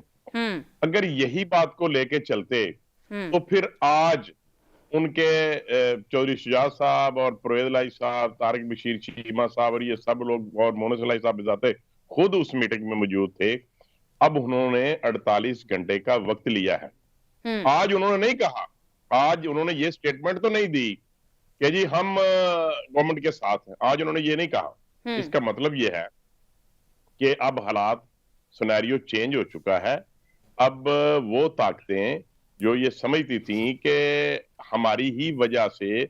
अगर यही बात को लेके चलते तो फिर आज उनके चौधरी शुजात साहब और परवेज इलाही साहब, तारिक बशीर चीमा साहब और ये सब लोग और मोनस इलाही साहब जाते खुद उस मीटिंग में मौजूद थे। अब उन्होंने 48 घंटे का वक्त लिया है। आज उन्होंने नहीं कहा, आज उन्होंने ये स्टेटमेंट तो नहीं दी कि जी हम गवर्नमेंट के साथ हैं। आज उन्होंने ये नहीं कहा। इसका मतलब ये है कि अब हालात, सिनेरियो चेंज हो चुका है। अब वो ताकतें जो ये समझती थी कि हमारी ही वजह से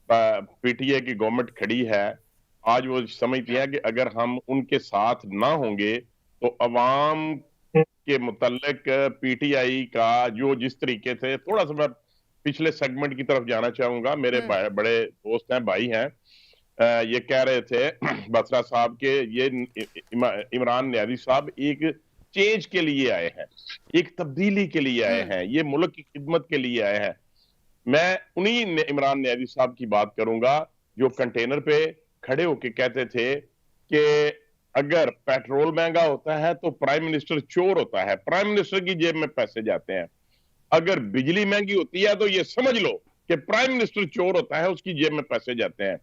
पीटीए की गवर्नमेंट खड़ी है, आज वो समझती है कि अगर हम उनके साथ ना होंगे तो अवाम के मुतल्लिक पीटीआई का जो जिस तरीके से, थोड़ा सा मैं पिछले सेगमेंट की तरफ जाना चाहूंगा, मेरे बड़े दोस्त हैं, भाई हैं, ये कह रहे थे बसरा साहब के ये इमरान न्याजी साहब एक चेंज के लिए आए हैं, एक तब्दीली के लिए आए हैं, ये मुल्क की खिदमत के लिए आए हैं। मैं उन्हीं इमरान न्याजी साहब की बात करूंगा जो कंटेनर पे खड़े होके कहते थे कि अगर पेट्रोल महंगा होता है तो प्राइम मिनिस्टर चोर होता है, प्राइम मिनिस्टर की जेब में पैसे जाते हैं। अगर बिजली महंगी होती है तो ये समझ लो कि प्राइम मिनिस्टर चोर होता है, उसकी जेब में पैसे जाते हैं।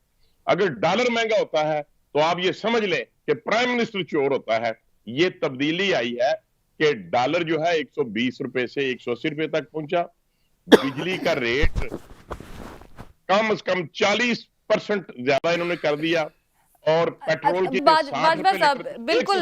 अगर डॉलर महंगा होता है तो आप ये समझ लें कि प्राइम मिनिस्टर चोर होता है। ये तब्दीली आई है कि डॉलर जो है 120 रुपए से 180 रुपए तक पहुंचा, बिजली का रेट कम से कम 40% ज्यादा इन्होंने कर दिया और पेट्रोल की बाजवा साहब, बिल्कुल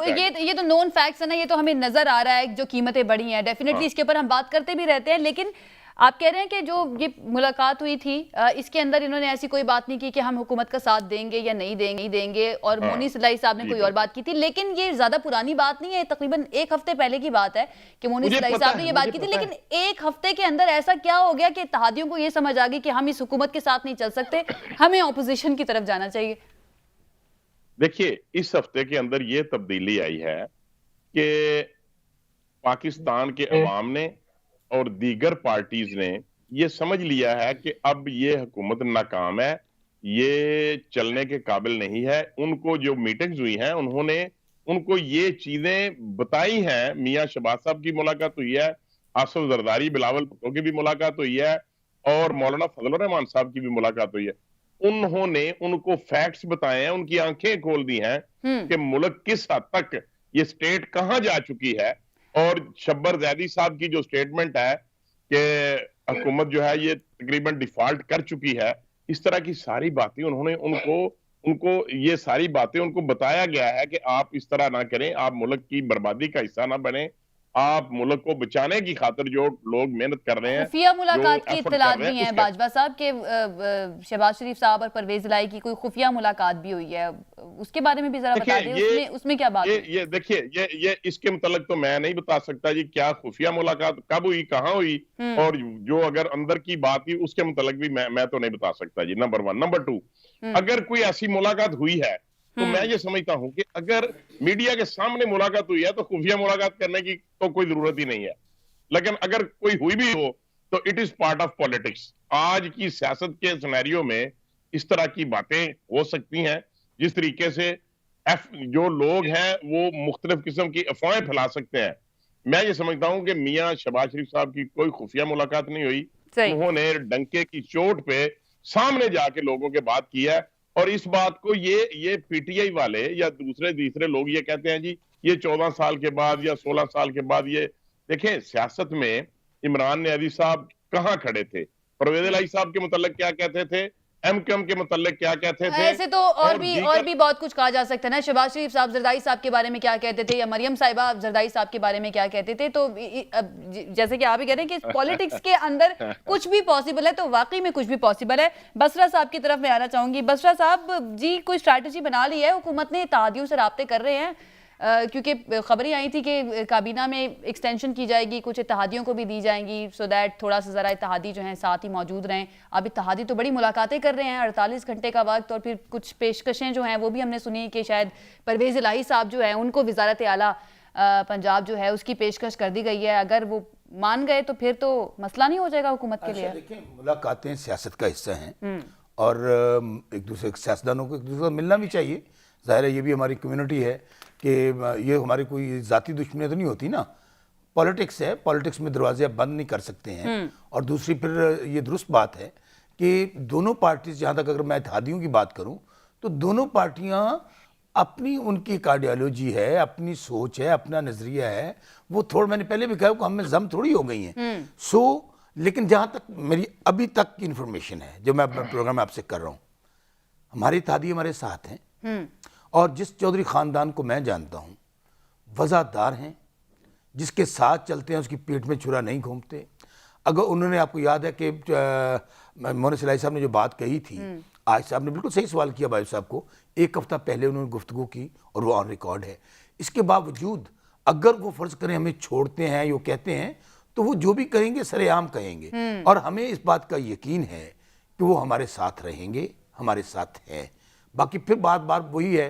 ये तो नोन फैक्ट्स है ना, ये तो हमें नजर आ रहा है जो कीमतें बढ़ी हैं, डेफिनेटली इसके ऊपर हम बात करते भी रहते हैं। लेकिन आप कह रहे हैं कि जो ये मुलाकात हुई थी इसके अंदर इन्होंने ऐसी कोई बात नहीं की कि हम हुकूमत का साथ देंगे या नहीं देंगे और मोनी सिलाई साहब ने कोई और बात की थी। लेकिन ये ज्यादा पुरानी बात नहीं है, तकरीबन एक हफ्ते पहले की बात है कि मोनी सिलाई साहब ने ये बात की थी। लेकिन एक हफ्ते के अंदर ऐसा क्या हो गया कि इत्तेहादियों को ये समझ आ गई कि हम इस हुकूमत के साथ नहीं चल सकते, हमें ऑपोजिशन की तरफ जाना चाहिए? देखिए, इस हफ्ते के अंदर ये तब्दीली आई है कि पाकिस्तान के अवाम ने और दीगर पार्टीज ने ये समझ लिया है कि अब ये हुकूमत नाकाम है, ये चलने के काबिल नहीं है। उनको जो मीटिंग्स हुई हैं उन्होंने उनको ये चीजें बताई हैं। मियां शहबाज साहब की मुलाकात हुई है, आसिफ जरदारी, बिलावल भुट्टो की भी मुलाकात हुई है और मौलाना फजलुर रहमान साहब की भी मुलाकात हुई है। उन्होंने उनको फैक्ट्स बताए हैं, उनकी आंखें खोल दी हैं कि मुल्क किस हद तक, ये स्टेट कहां जा चुकी है। और शब्बर जैदी साहब की जो स्टेटमेंट है कि हुकूमत जो है ये तकरीबन डिफॉल्ट कर चुकी है, इस तरह की सारी बातें उन्होंने उनको उनको ये सारी बातें उनको बताया गया है कि आप इस तरह ना करें, आप मुल्क की बर्बादी का हिस्सा ना बने, आप मुल्क को बचाने की खातिर जो लोग मेहनत कर रहे हैं, खुफिया जो मुलाकात की एफर्ट इत्तलात कर रहे भी हैं, हैं उसके बाजवा साहब के शहबाज शरीफ साहब और परवेज इलाही की कोई खुफिया मुलाकात भी हुई है, उसके बारे में भी जरा बता दें, देखिए उसमें उसमें क्या बात हुई? ये देखिए ये इसके मुतल्लिक तो मैं नहीं बता सकता जी क्या खुफिया मुलाकात कब हुई, कहाँ हुई, और जो अगर अंदर की बात हुई उसके मुतल्लिक भी मैं तो नहीं बता सकता जी। नंबर 1। नंबर 2, अगर कोई ऐसी मुलाकात हुई है तो मैं ये समझता हूं कि अगर मीडिया के सामने मुलाकात हुई है तो खुफिया मुलाकात करने की तो कोई जरूरत ही नहीं है। लेकिन अगर कोई हुई भी हो तो it is part of politics. आज की सियासत के सिनेरियो में इस तरह की बातें हो सकती हैं, जिस तरीके से जो लोग हैं वो मुख्तलिफ किस्म की अफवाहें फैला सकते हैं। मैं ये समझता हूं कि मियां शहबाज शरीफ साहब की कोई खुफिया मुलाकात नहीं हुई। सही। उन्होंने डंके की चोट पे सामने जाके लोगों के बात की है, और इस बात को ये पीटीआई वाले या दूसरे तीसरे लोग ये कहते हैं जी ये 14 साल के बाद या 16 साल के बाद, ये देखें सियासत में इमरान न्याजी साहब कहाँ खड़े थे, परवेज इलाही साहब के मुतल्लिक क्या कहते थे, एमक्यूएम के मुतल्लिक क्या कहते थे, ऐसे तो और भी बहुत कुछ कहा जा सकता है ना। शहबाज शरीफ साहब जरदारी साहब के बारे में क्या कहते थे, या मरियम साहिबा जरदारी साहब के बारे में क्या कहते थे। तो जैसे कि आप ही कह रहे हैं कि पॉलिटिक्स के अंदर कुछ भी पॉसिबल है, तो वाकई में कुछ भी पॉसिबल है। बसरा साहब की तरफ मैं आना चाहूंगी। बसरा साहब जी, कोई स्ट्रैटेजी बना ली है हुकूमत ने, इत्तेहादियों से राब्ते कर रहे हैं? क्योंकि खबरें आई थी कि काबीना में एक्सटेंशन की जाएगी, कुछ इत्तेहादियों को भी दी जाएंगी, सो दैट थोड़ा सा ज़रा इत्तेहादी जो हैं साथ ही मौजूद रहें। अब इत्तेहादी तो बड़ी मुलाकातें कर रहे हैं, 48 घंटे का वक्त, और फिर कुछ पेशकशें जो हैं वो भी हमने सुनी कि शायद परवेज इलाही साहब जो है उनको वजारत आला पंजाब जो है उसकी पेशकश कर दी गई है। अगर वो मान गए तो फिर तो मसला नहीं हो जाएगा हुकूमत के लिए? देखिए, मुलाकातें सियासत का हिस्सा हैं, और एक दूसरे सियासतदानों को एक दूसरे को मिलना भी चाहिए। ज़ाहिर है ये भी हमारी कम्युनिटी है कि ये हमारी कोई ज़ाती दुश्मनी तो नहीं होती ना, पॉलिटिक्स है, पॉलिटिक्स में दरवाजे आप बंद नहीं कर सकते हैं। और दूसरी फिर ये दुरुस्त बात है कि दोनों पार्टी, जहाँ तक अगर मैं इत्तेहादियों की बात करूँ तो दोनों पार्टियाँ अपनी उनकी एक आइडियोलॉजी है, अपनी सोच है, अपना नज़रिया है, वो थोड़ा मैंने पहले भी कहा हम में जम थोड़ी हो गई हैं। लेकिन जहाँ तक मेरी अभी तक की इंफॉर्मेशन है जो मैं अपना प्रोग्राम आपसे कर रहा हूँ, हमारी इत्तेहादी हमारे साथ हैं, और जिस चौधरी ख़ानदान को मैं जानता हूँ वज़ादार हैं, जिसके साथ चलते हैं उसकी पीठ में छुरा नहीं घूमते। अगर उन्होंने, आपको याद है कि मोहन सिलाई साहब ने जो बात कही थी, आज साहब ने बिल्कुल सही सवाल किया भाई साहब को, एक हफ्ता पहले उन्होंने गुफ्तगू की और वो ऑन रिकॉर्ड है। इसके बावजूद अगर वो फ़र्ज़ करें हमें छोड़ते हैं, यो कहते हैं, तो वो जो भी कहेंगे सरेआम कहेंगे, और हमें इस बात का यकीन है कि वो हमारे साथ रहेंगे, हमारे साथ हैं। बाकी फिर बात वही है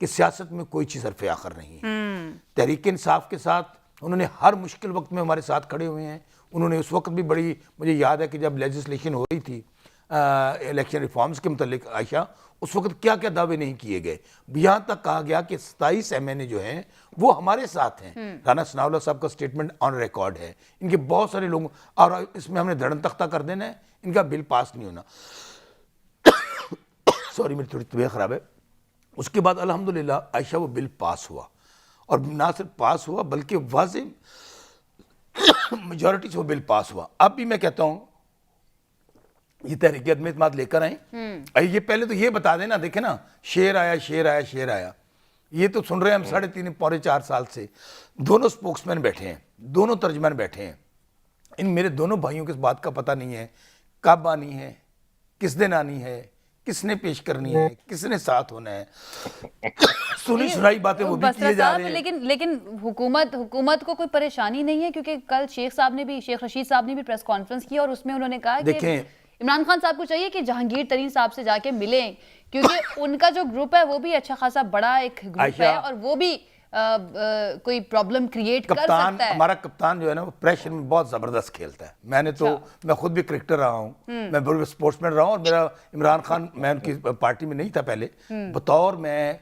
कि सियासत में कोई चीज़ हरफ़ आखिर नहीं है। तहरीक इंसाफ के साथ उन्होंने हर मुश्किल वक्त में हमारे साथ खड़े हुए हैं। उन्होंने उस वक्त भी बड़ी, मुझे याद है कि जब लेजिस्लेशन हो रही थी इलेक्शन रिफॉर्म्स के मुतल्लिक आयशा, उस वक्त क्या क्या दावे नहीं किए गए। यहाँ तक कहा गया कि 27 MNA जो हैं वो हमारे साथ हैं। राना सनाउल्लाह साहब का स्टेटमेंट ऑन रिकॉर्ड है। इनके बहुत सारे लोग, और इसमें हमने धड़न तख्ता कर देना है, इनका बिल पास नहीं होना। सॉरी, मेरी थोड़ी तबीयत ख़राब है। उसके बाद अल्हम्दुलिल्लाह आयशा वो बिल पास हुआ, और ना सिर्फ पास हुआ बल्कि वाज़े मेजॉरिटी से वो बिल पास हुआ। अब भी मैं कहता हूँ ये तहरीक अदम एतमाद लेकर आए। ये पहले तो ये बता देना, देखे ना, शेर आया शेर आया शेर आया, ये तो सुन रहे हैं हम 3.5 पौने 4 साल से। दोनों स्पोक्समैन बैठे हैं, दोनों तर्जमान बैठे हैं। इन मेरे दोनों भाइयों को इस बात का पता नहीं है कब आनी है, किस दिन आनी है, किसने पेश करनी है, किसने साथ होना है। सुनी सुनाई बातें वो भी किए जा रहे हैं। लेकिन हुकूमत को कोई परेशानी नहीं है, क्योंकि कल शेख रशीद साहब ने भी प्रेस कॉन्फ्रेंस की और उसमें उन्होंने कहा कि इमरान खान साहब को चाहिए कि जहांगीर तरीन साहब से जाके मिलें, क्योंकि उनका जो ग्रुप है वो भी अच्छा खासा बड़ा एक ग्रुप है, और वो भी कोई प्रॉब्लम क्रिएट कर सकता है। हमारा कप्तान जो है ना वो प्रेशर में बहुत जबरदस्त खेलता है। मैं खुद भी क्रिकेटर रहा हूँ, मैं बड़े स्पोर्ट्समैन रहा हूँ, और मेरा इमरान खान, मैं उनकी पार्टी में नहीं था पहले, बतौर मैं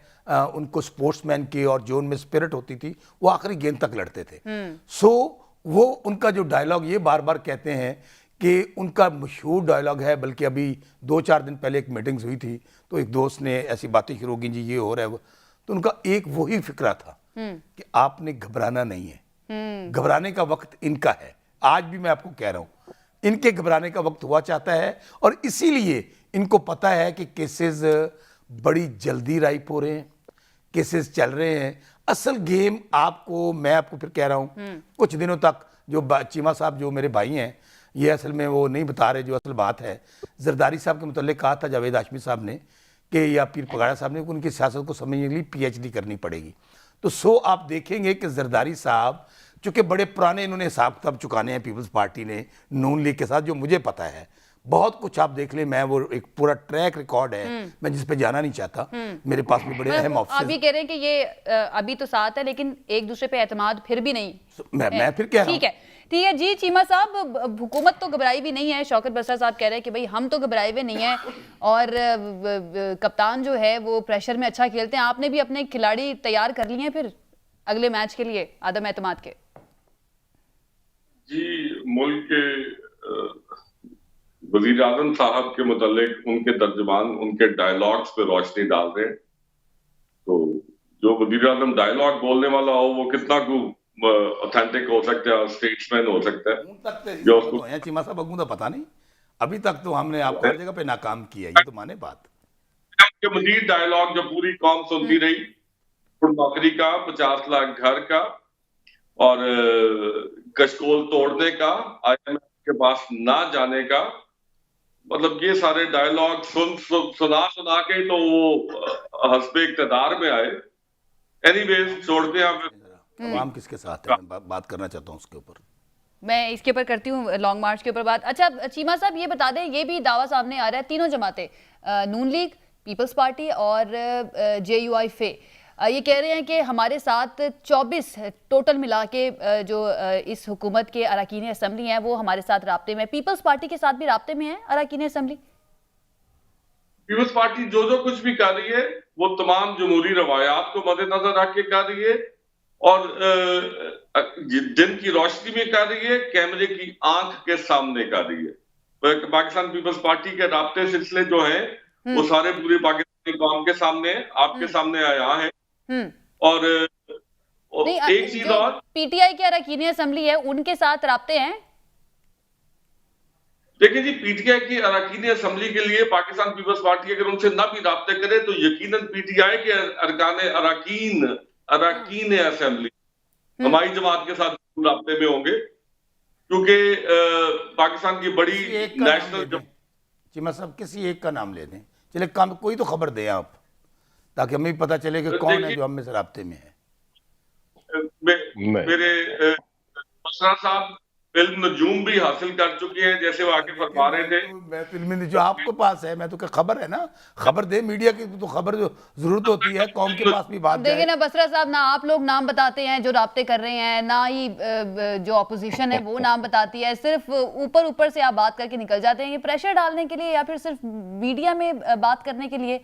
उनको स्पोर्ट्समैन की, और जो उनमें स्पिरिट होती थी वो आखिरी गेंद तक लड़ते थे। वो उनका जो डायलॉग ये बार बार कहते हैं कि उनका मशहूर डायलॉग है, बल्कि अभी 2-4 दिन पहले एक मीटिंग्स हुई थी तो एक दोस्त ने ऐसी बातें शुरू की, जी ये हो रहा है वो, तो उनका एक वही फिक्रा था कि आपने घबराना नहीं है, घबराने का वक्त इनका है। आज भी मैं आपको कह रहा हूं, इनके घबराने का वक्त हुआ चाहता है, और इसीलिए इनको पता है कि केसेस बड़ी जल्दी राइप हो रहे हैं, केसेस चल रहे हैं। असल गेम आपको, मैं आपको फिर कह रहा हूँ, कुछ दिनों तक जो चीमा साहब जो मेरे भाई हैं, ये असल में वो नहीं बता रहे जो असल बात है। जरदारी साहब के मुतल्लिक कहा था जावेद हाशमी साहब ने कि या पीर पगाड़ा साहब ने, उनकी सियासत को समझने के लिए PhD करनी पड़ेगी। तो आप देखेंगे कि जरदारी साहब चूँकि बड़े पुराने इन्होंने हिसाब किताब चुकाने हैं पीपल्स पार्टी ने नून लीग के साथ, जो मुझे पता है बहुत कुछ आप देख लें, मैं वो एक पूरा ट्रैक रिकॉर्ड है, मैं जिस पे जाना नहीं चाहता, मेरे पास भी बड़े अहम ऑप्शन। आप ये कह रहे हैं कि ये अभी तो साथ है लेकिन एक दूसरे पे एतमाद फिर भी नहीं। मैं फिर कह रहा हूं। ठीक है जी चीमा साहब, हुकूमत तो घबराई भी नहीं है। शौकत बसरा साहब कह रहे हैं कि भाई हम तो घबराए हुए नहीं है और कप्तान जो है वो प्रेशर में अच्छा खेलते हैं। आपने भी अपने खिलाड़ी तैयार कर लिए हैं फिर अगले मैच के लिए आदम एतमाद के? जी, मुल्क के वजीर आजम साहब के मुतालिक उनके तर्जुमान उनके डायलॉग्स पे रोशनी डाल रहे हैं। तो जो वजीर आजम डायलॉग बोलने वाला हो वो कितना ऑथेंटिक हो सकता है, स्टेट्समैन हो सकता है जो उसको चीमा साहब अगूं पता नहीं, अभी तक तो हमने आपको हर जगह पे नाकाम किया, ये तो माने बात। के मजीद डायलॉग जो पूरी कौम सुनती रही, नौकरी का, 50 लाख घर का और कशकोल तोड़ने का, IMF के पास ना जाने का, मतलब ये सारे डायलॉग सुना के तो वो हस्बे इक़्तिदार में आए। एनीवेज छोड़ते हैं आप। अवाम किसके साथ है, मैं बात करना चाहता हूँ उसके ऊपर। मैं इसके ऊपर करती हूँ लॉन्ग मार्च के ऊपर बात। अच्छा चीमा साहब ये बता दें, ये भी दावा सामने आ रहा है तीनों जमातें, नून लीग, पीपल्स पार्टी और JUI फे, ये कह रहे हैं कि हमारे साथ 24 टोटल मिला के जो इस हुकूमत के अरकान असम्बली हैं वो हमारे साथ राब्ते में। पीपल्स पार्टी के साथ भी राब्ते में है अरकान असम्बली? पीपल्स पार्टी जो कुछ भी कर रही है वो तमाम जमहूरी रवायात को मद्देनजर रख के कर रही है और दिन की रोशनी में कर रही है, कैमरे की आंख के सामने कर रही है। पाकिस्तान पीपल्स पार्टी के राब्ते सिलसिले जो हैं वो सारे पूरे पाकिस्तान की कौम के सामने, आपके सामने आया है। और एक चीज और, PTI के अरकान असम्बली है उनके साथ राब्ते हैं? देखिए जी, PTI की अरकान असम्बली के लिए पाकिस्तान पीपल्स पार्टी अगर उनसे ना भी राब्ते करे तो यकीनन PTI के अरकान असम्बली हमारी जमात के साथ राब्ते में होंगे, क्योंकि पाकिस्तान की बड़ी नेशनल। चीमा साहब किसी एक का नाम ले दें, चले काम कोई तो खबर दें आप, ताकि हमें भी पता चले कि कौन है जो हम में से राब्ते में है। मेरे बसरा साहब फिल्म नजूम भी हासिल कर चुके हैं, जैसे वो आके फरमा रहे थे। मैं फिल्म जो आपके पास है, मैं तो क्या खबर है ना, खबर दे मीडिया की तो खबर जो जरूरत होती है कौम के पास भी बात। देखिए ना बसरा साहब, ना आप लोग नाम बताते हैं जो राब्ते कर रहे हैं, ना ही जो अपोजिशन है वो नाम बताती है, सिर्फ ऊपर ऊपर से आप बात करके निकल जाते हैं। ये प्रेशर डालने के लिए या फिर सिर्फ मीडिया में बात करने के लिए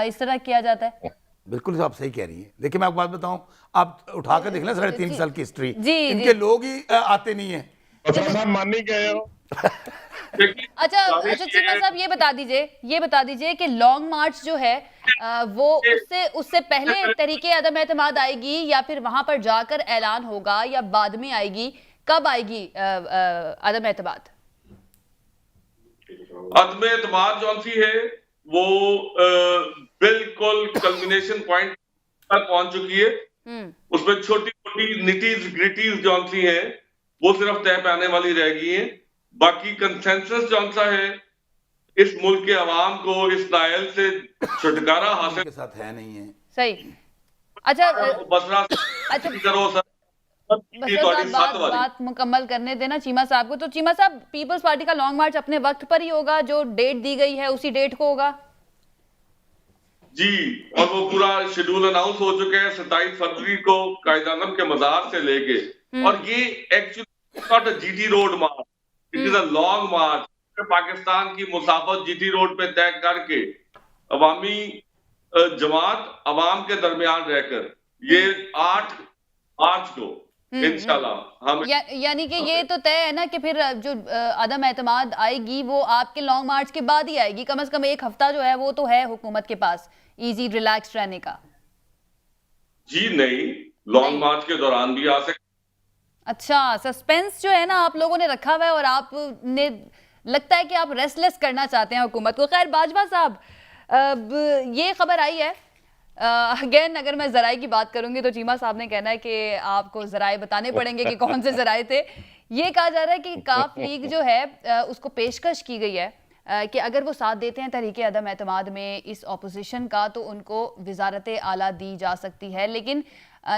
इस तरह किया जाता है? बिल्कुल आप सही कह रही है। देखिए मैं आपको बात बताऊं, आप उठा कर देख लें 3.5 साल की हिस्ट्री, इनके लोग ही आते नहीं है। मान नहीं गए हो। अच्छा चीमा साहब ये बता दीजिए कि लॉन्ग मार्च जो है वो उससे पहले तरीके अदम एतमाद आएगी या फिर वहां पर जाकर ऐलान होगा या बाद में आएगी? कब आएगी अदम एतमाद? अदम एतमाद जो सी है वो बिल्कुल कल्मिनेशन पॉइंट तक पहुंच चुकी है। उसमें छोटी छोटी निटीज ग्रिटीज जो सी है वो सिर्फ तय पाने वाली रह गई है। बाकी कंसेंसस जो सा है इस मुल्क के अवाम को इस नायल से छुटकारा हासिल के साथ है नहीं है। सही। अच्छा बसरा करो सर, बात मुकम्मल करने देना चीमा साहब को। तो चीमा साहब, पीपल्स पार्टी का लॉन्ग मार्च अपने वक्त पर ही होगा, जो डेट दी गई है उसी डेट को होगा? जी, और वो पूरा शेड्यूल अनाउंस हो चुका है 27 फरवरी को कायद-ए-आज़म के मजार से लेके। और ये actually not a GT road march, it is a long march. Pakistan की मुसाफत GT रोड पे तय करके अवामी जमात अवाम के दरमियान रहकर ये 8 मार्च को इंशाल्लाह हम यानी कि ये तो तय है ना कि फिर जो अदम एतमाद आएगी वो आपके लॉन्ग मार्च के बाद ही आएगी। कम से कम एक हफ्ता जो है वो तो है हुकूमत के पास इजी रिलैक्स रहने का। जी नहीं, लॉन्ग मार्च के दौरान भी आ सकते। अच्छा, सस्पेंस जो है ना आप लोगों ने रखा हुआ है और आपने लगता है कि आप रेस्टलेस करना चाहते हैं हुकूमत को। खैर बाजवा साहब, अब ये खबर आई है अगेन, अगर मैं जराए की बात करूंगी तो चीमा साहब ने कहना है कि आपको जराए बताने पड़ेंगे कि कौन से जराए थे। ये कहा जा रहा है कि काफ लीग जो है उसको पेशकश की गई है कि अगर वो साथ देते हैं तहरीक अदम एतमाद में इस ऑपोजिशन का तो उनको वजारत आला दी जा सकती है, लेकिन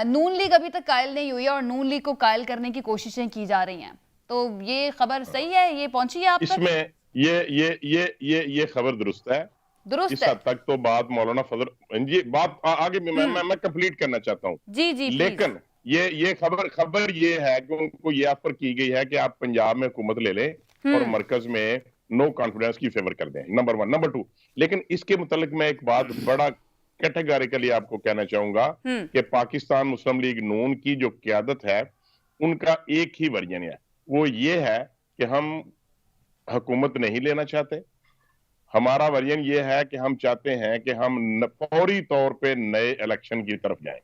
नून लीग अभी तक कायल नहीं हुई है और नून लीग को कायल करने की कोशिशें की जा रही हैं। तो ये खबर सही है, ये पहुंची है आप तक? इसमें ये खबर दुरुस्त है, दुरुस्त इस है। हद तक तो बात मौलाना फजल, ये बात आगे मैं कंप्लीट करना चाहता हूँ। जी जी लेकिन ये खबर ये है कि उनको ये ऑफर की गई है कि आप पंजाब में हुकूमत ले लें और मरकज में नो कॉन्फिडेंस की फेवर कर दें, नंबर 1। नंबर 2, लेकिन इसके मुतालिक मैं एक बात बड़ा कैटेगोरिकली आपको कहना चाहूंगा कि पाकिस्तान मुस्लिम लीग नून की जो क्यादत है उनका एक ही वर्जन है, वो ये है कि हम हुकूमत नहीं लेना चाहते। हमारा वर्जन ये है कि हम चाहते हैं कि हम फौरी तौर पे नए इलेक्शन की तरफ जाएं।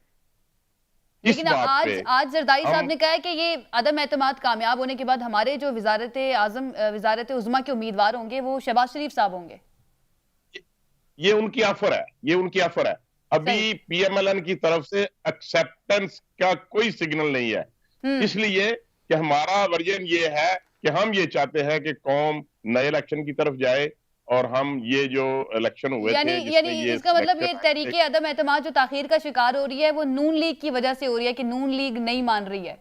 लेकिन आज जरदारी साहब ने कहा है कि ये अदम एतमाद कामयाब होने के बाद हमारे जो वजारत उज़्मा के उम्मीदवार होंगे वो शहबाज शरीफ साहब होंगे। ये उनकी ऑफर है, ये उनकी ऑफर है। अभी पीएमएलएन की तरफ से एक्सेप्टेंस का कोई सिग्नल नहीं है, इसलिए कि हमारा वर्जन ये है कि हम ये चाहते हैं कि कौम नए इलेक्शन की तरफ जाए और हम ये जो इलेक्शन हुए यानी इसका मतलब ये तहरीके अदम एतमाद जो ताखीर का शिकार हो रही है वो नून लीग की वजह से हो रही है कि नून लीग नहीं मान रही है।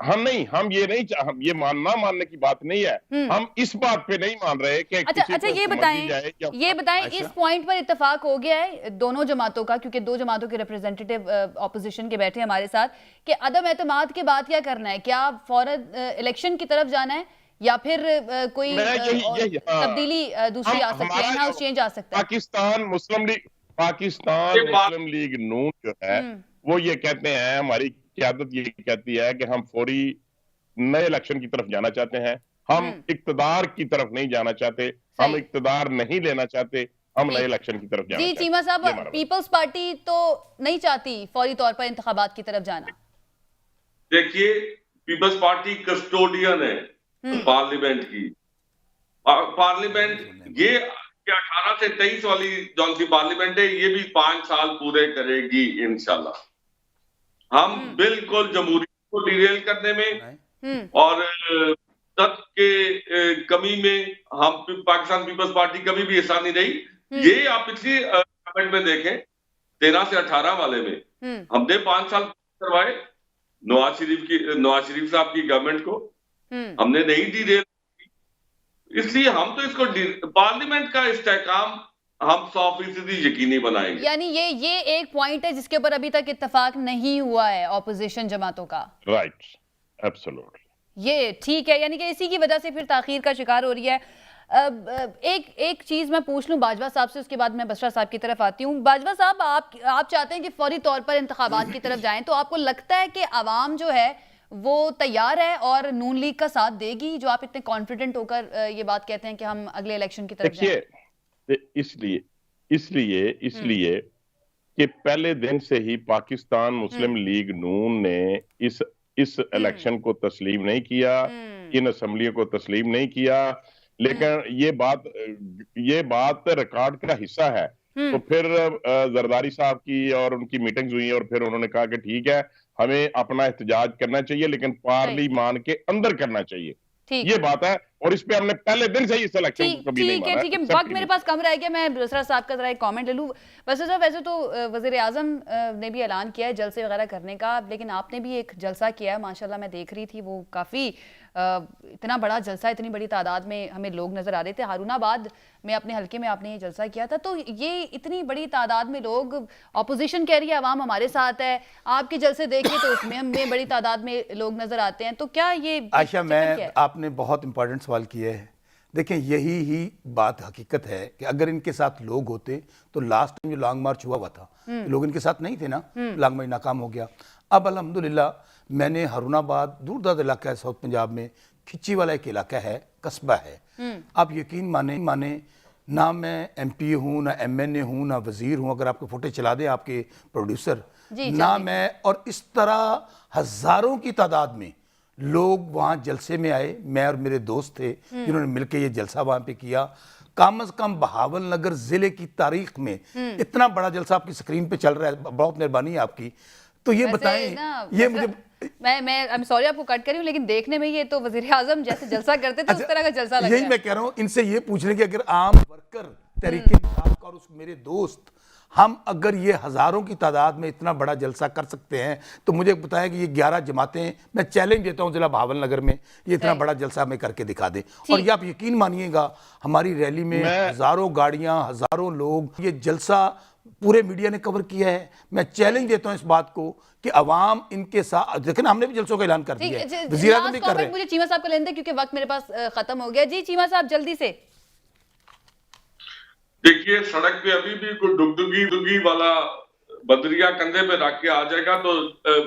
हम ये मानने की बात नहीं है, हम इस बात पे नहीं मान रहे कि अच्छा ये बताएं इस पॉइंट पर इत्तेफाक हो गया है दोनों जमातों का, क्योंकि दो जमातों के रिप्रेजेंटेटिव ऑपोजिशन के बैठे हमारे साथ, कि अदम एतमाद के बाद क्या करना है? क्या फौरन इलेक्शन की तरफ जाना है या फिर कोई तब्दीली दूसरी आ सकती है, इन हाउस चेंज आ सकता है? पाकिस्तान मुस्लिम लीग नून जो है वो ये कहते हैं, हमारी क़यादत ये कहती है कि हम फौरी नए इलेक्शन की तरफ जाना चाहते हैं, हम इक्तदार की तरफ नहीं जाना चाहते, हम इक्तदार नहीं लेना चाहते, हम नए इलेक्शन की तरफ जाना चाहते हैं। जी चीमा साहब, पीपल्स पार्टी तो नहीं चाहती फौरी तौर पर इंतखाबात की तरफ जाना? देखिए, पीपल्स पार्टी कस्टोडियन है पार्लियामेंट की। पार्लियामेंट ये 18 से 23 वाली जो सी पार्लियामेंट है ये भी 5 साल पूरे करेगी इंशाल्लाह। हम बिल्कुल जमहूरियत को डिरेल करने में और तत्व के कमी में हम पाकिस्तान पीपल्स पार्टी कभी भी हिस्सा नहीं रही। ये आप पिछली गवर्नमेंट में देखें 13 से 18 वाले में हमने 5 साल करवाए नवाज शरीफ साहब की गवर्नमेंट को, हमने नहीं दी रेल, इसलिए हम तो इसको पार्लियामेंट का इस्तेहकाम हम 100% यकीनी बनाएंगे। यानी ये एक पॉइंट है जिसके ऊपर अभी तक इत्तेफाक नहीं हुआ है ऑपोजिशन जमातों का। Right, absolutely. ये ठीक है, यानी कि इसी की वजह से फिर ताखीर का शिकार हो रही है। एक चीज मैं पूछ लूं बाजवा साहब से, उसके बाद मैं बसरा साहब की तरफ आती हूँ। बाजवा साहब, आप चाहते हैं कि फौरी तौर पर इंतखाबात की तरफ जाएं, तो आपको लगता है कि आवाम जो है वो तैयार है और नून लीग का साथ देगी, जो आप इतने कॉन्फिडेंट होकर ये बात कहते हैं कि हम अगले इलेक्शन की तरफ जाएं? इसलिए कि पहले दिन से ही पाकिस्तान मुस्लिम लीग नून ने इस इलेक्शन को तस्लीम नहीं किया, इन असम्बलियों को तस्लीम नहीं किया, लेकिन ये बात रिकॉर्ड का हिस्सा है। तो फिर जरदारी साहब की और उनकी मीटिंग्स हुई और फिर उन्होंने कहा कि ठीक है, हमें अपना एहतजाज करना चाहिए लेकिन पार्लियामान के अंदर करना चाहिए। ये बात है और इस पे हमने पहले दिन से ही इस इलेक्शन को कभी नहीं माना। ठीक है, वक्त मेरे पास कम रह गया, मैं बसरा साहब का जरा एक कमेंट ले लूं। वैसे तो वजीर आजम ने भी ऐलान किया है जलसे वगैरह करने का, लेकिन आपने भी एक जलसा किया है माशाल्लाह, मैं देख रही थी, वो काफी इतना बड़ा जलसा, इतनी बड़ी तादाद में हमें लोग नजर आ रहे थे। हारूनाबाद में अपने हल्के में आपने ये जलसा किया था, तो ये इतनी बड़ी तादाद में लोग, ऑपोजिशन कह रही है आवाम हमारे साथ है, आपके जलसे देखिए तो उसमें हमें बड़ी तादाद में लोग नजर आते हैं, तो क्या ये आयशा, आपने बहुत इंपॉर्टेंट सवाल किया है। देखें, यही ही बात हकीकत है कि अगर इनके साथ लोग होते तो लास्ट टाइम जो लॉन्ग मार्च हुआ था लोग इनके साथ नहीं थे ना, लॉन्ग मार्च नाकाम हो गया। अब अल्हम्दुलिल्लाह मैंने हारूनाबाद, दूर इलाका है साउथ पंजाब में, खिच्ची वाला एक इलाका है, कस्बा है, आप यकीन माने ना मैं MP हूँ, ना MNA हूँ, ना वजीर हूँ, अगर आपको फोटो चला दें आपके प्रोड्यूसर, ना मैं, और इस तरह हजारों की तादाद में लोग वहाँ जलसे में आए। मैं और मेरे दोस्त थे जिन्होंने मिलकर ये जलसा वहाँ पे किया। कम से कम बहावल नगर जिले की तारीख में इतना बड़ा जलसा आपकी स्क्रीन पे चल रहा है, बहुत मेहरबानी आपकी। तो ये वैसे बताएं, ना, ये मतलब मुझे मैं आई एम सॉरी आपको कट कर रही हूँ, लेकिन देखने में ये तो वजीर आजम जैसे जलसा करते थे उस तरह का जलसा लग रहा यही है। मैं कह रहा हूँ, इनसे ये पूछने की अगर आम वर्कर तहरीके इंसाफ और उस मेरे दोस्त हम अगर ये हजारों की तादाद में इतना बड़ा जलसा कर सकते हैं तो मुझे बताया कि ये 11 जमातें, मैं चैलेंज देता हूँ जिला बहावल नगर में ये इतना बड़ा जलसा हमें करके दिखा दे। और ये आप यकीन मानिएगा हमारी रैली में हजारों गाड़ियां, हजारों लोग, ये जलसा पूरे मीडिया ने कवर किया है। मैं चैलेंज देता हूँ इस बात को कि अवाम इनके साथ, लेकिन हमने भी जलसों का ऐलान कर दिया है, वज़ीर आज़म भी कर रहे हैं। मुझे चीमा साहब को लेने दें क्योंकि वक्त मेरे पास खत्म हो गया। जी चीमा साहब जल्दी से। देखिए, सड़क पे अभी भी कोई डुगडुगी वाला बदरिया कंधे पे रख के आ जाएगा तो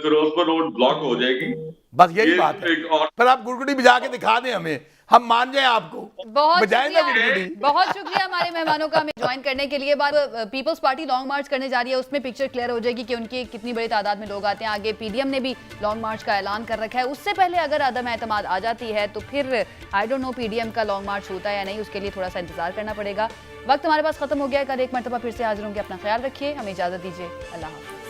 फिरोजपुर रोड ब्लॉक हो जाएगी। बस यही बात है। और पर आप गुड़गुड़ी बजा के दिखा दें हमें, हम मान जाए आपको। बहुत बजाएं ना शुक्रिया, गुड़गुड़ी। बहुत शुक्रिया हमारे मेहमानों का हमें ज्वाइन करने के लिए। बात पीपल्स पार्टी लॉन्ग मार्च करने जा रही है, उसमें पिक्चर क्लियर हो जाएगी कि उनकी कितनी बड़ी तादाद में लोग आते हैं। आगे पीडीएम ने भी लॉन्ग मार्च का ऐलान कर रखा है। उससे पहले अगर अदम एतमाद आ जाती है तो फिर आई डोंट नो पीडीएम का लॉन्ग मार्च होता है या नहीं, उसके लिए थोड़ा सा इंतजार करना पड़ेगा। वक्त हमारे पास खत्म हो गया है, कल एक मरतबा फिर से हाजिर होंगे। अपना ख्याल रखिए, हमें इजाजत दीजिए, अल्लाह हाफ़िज़।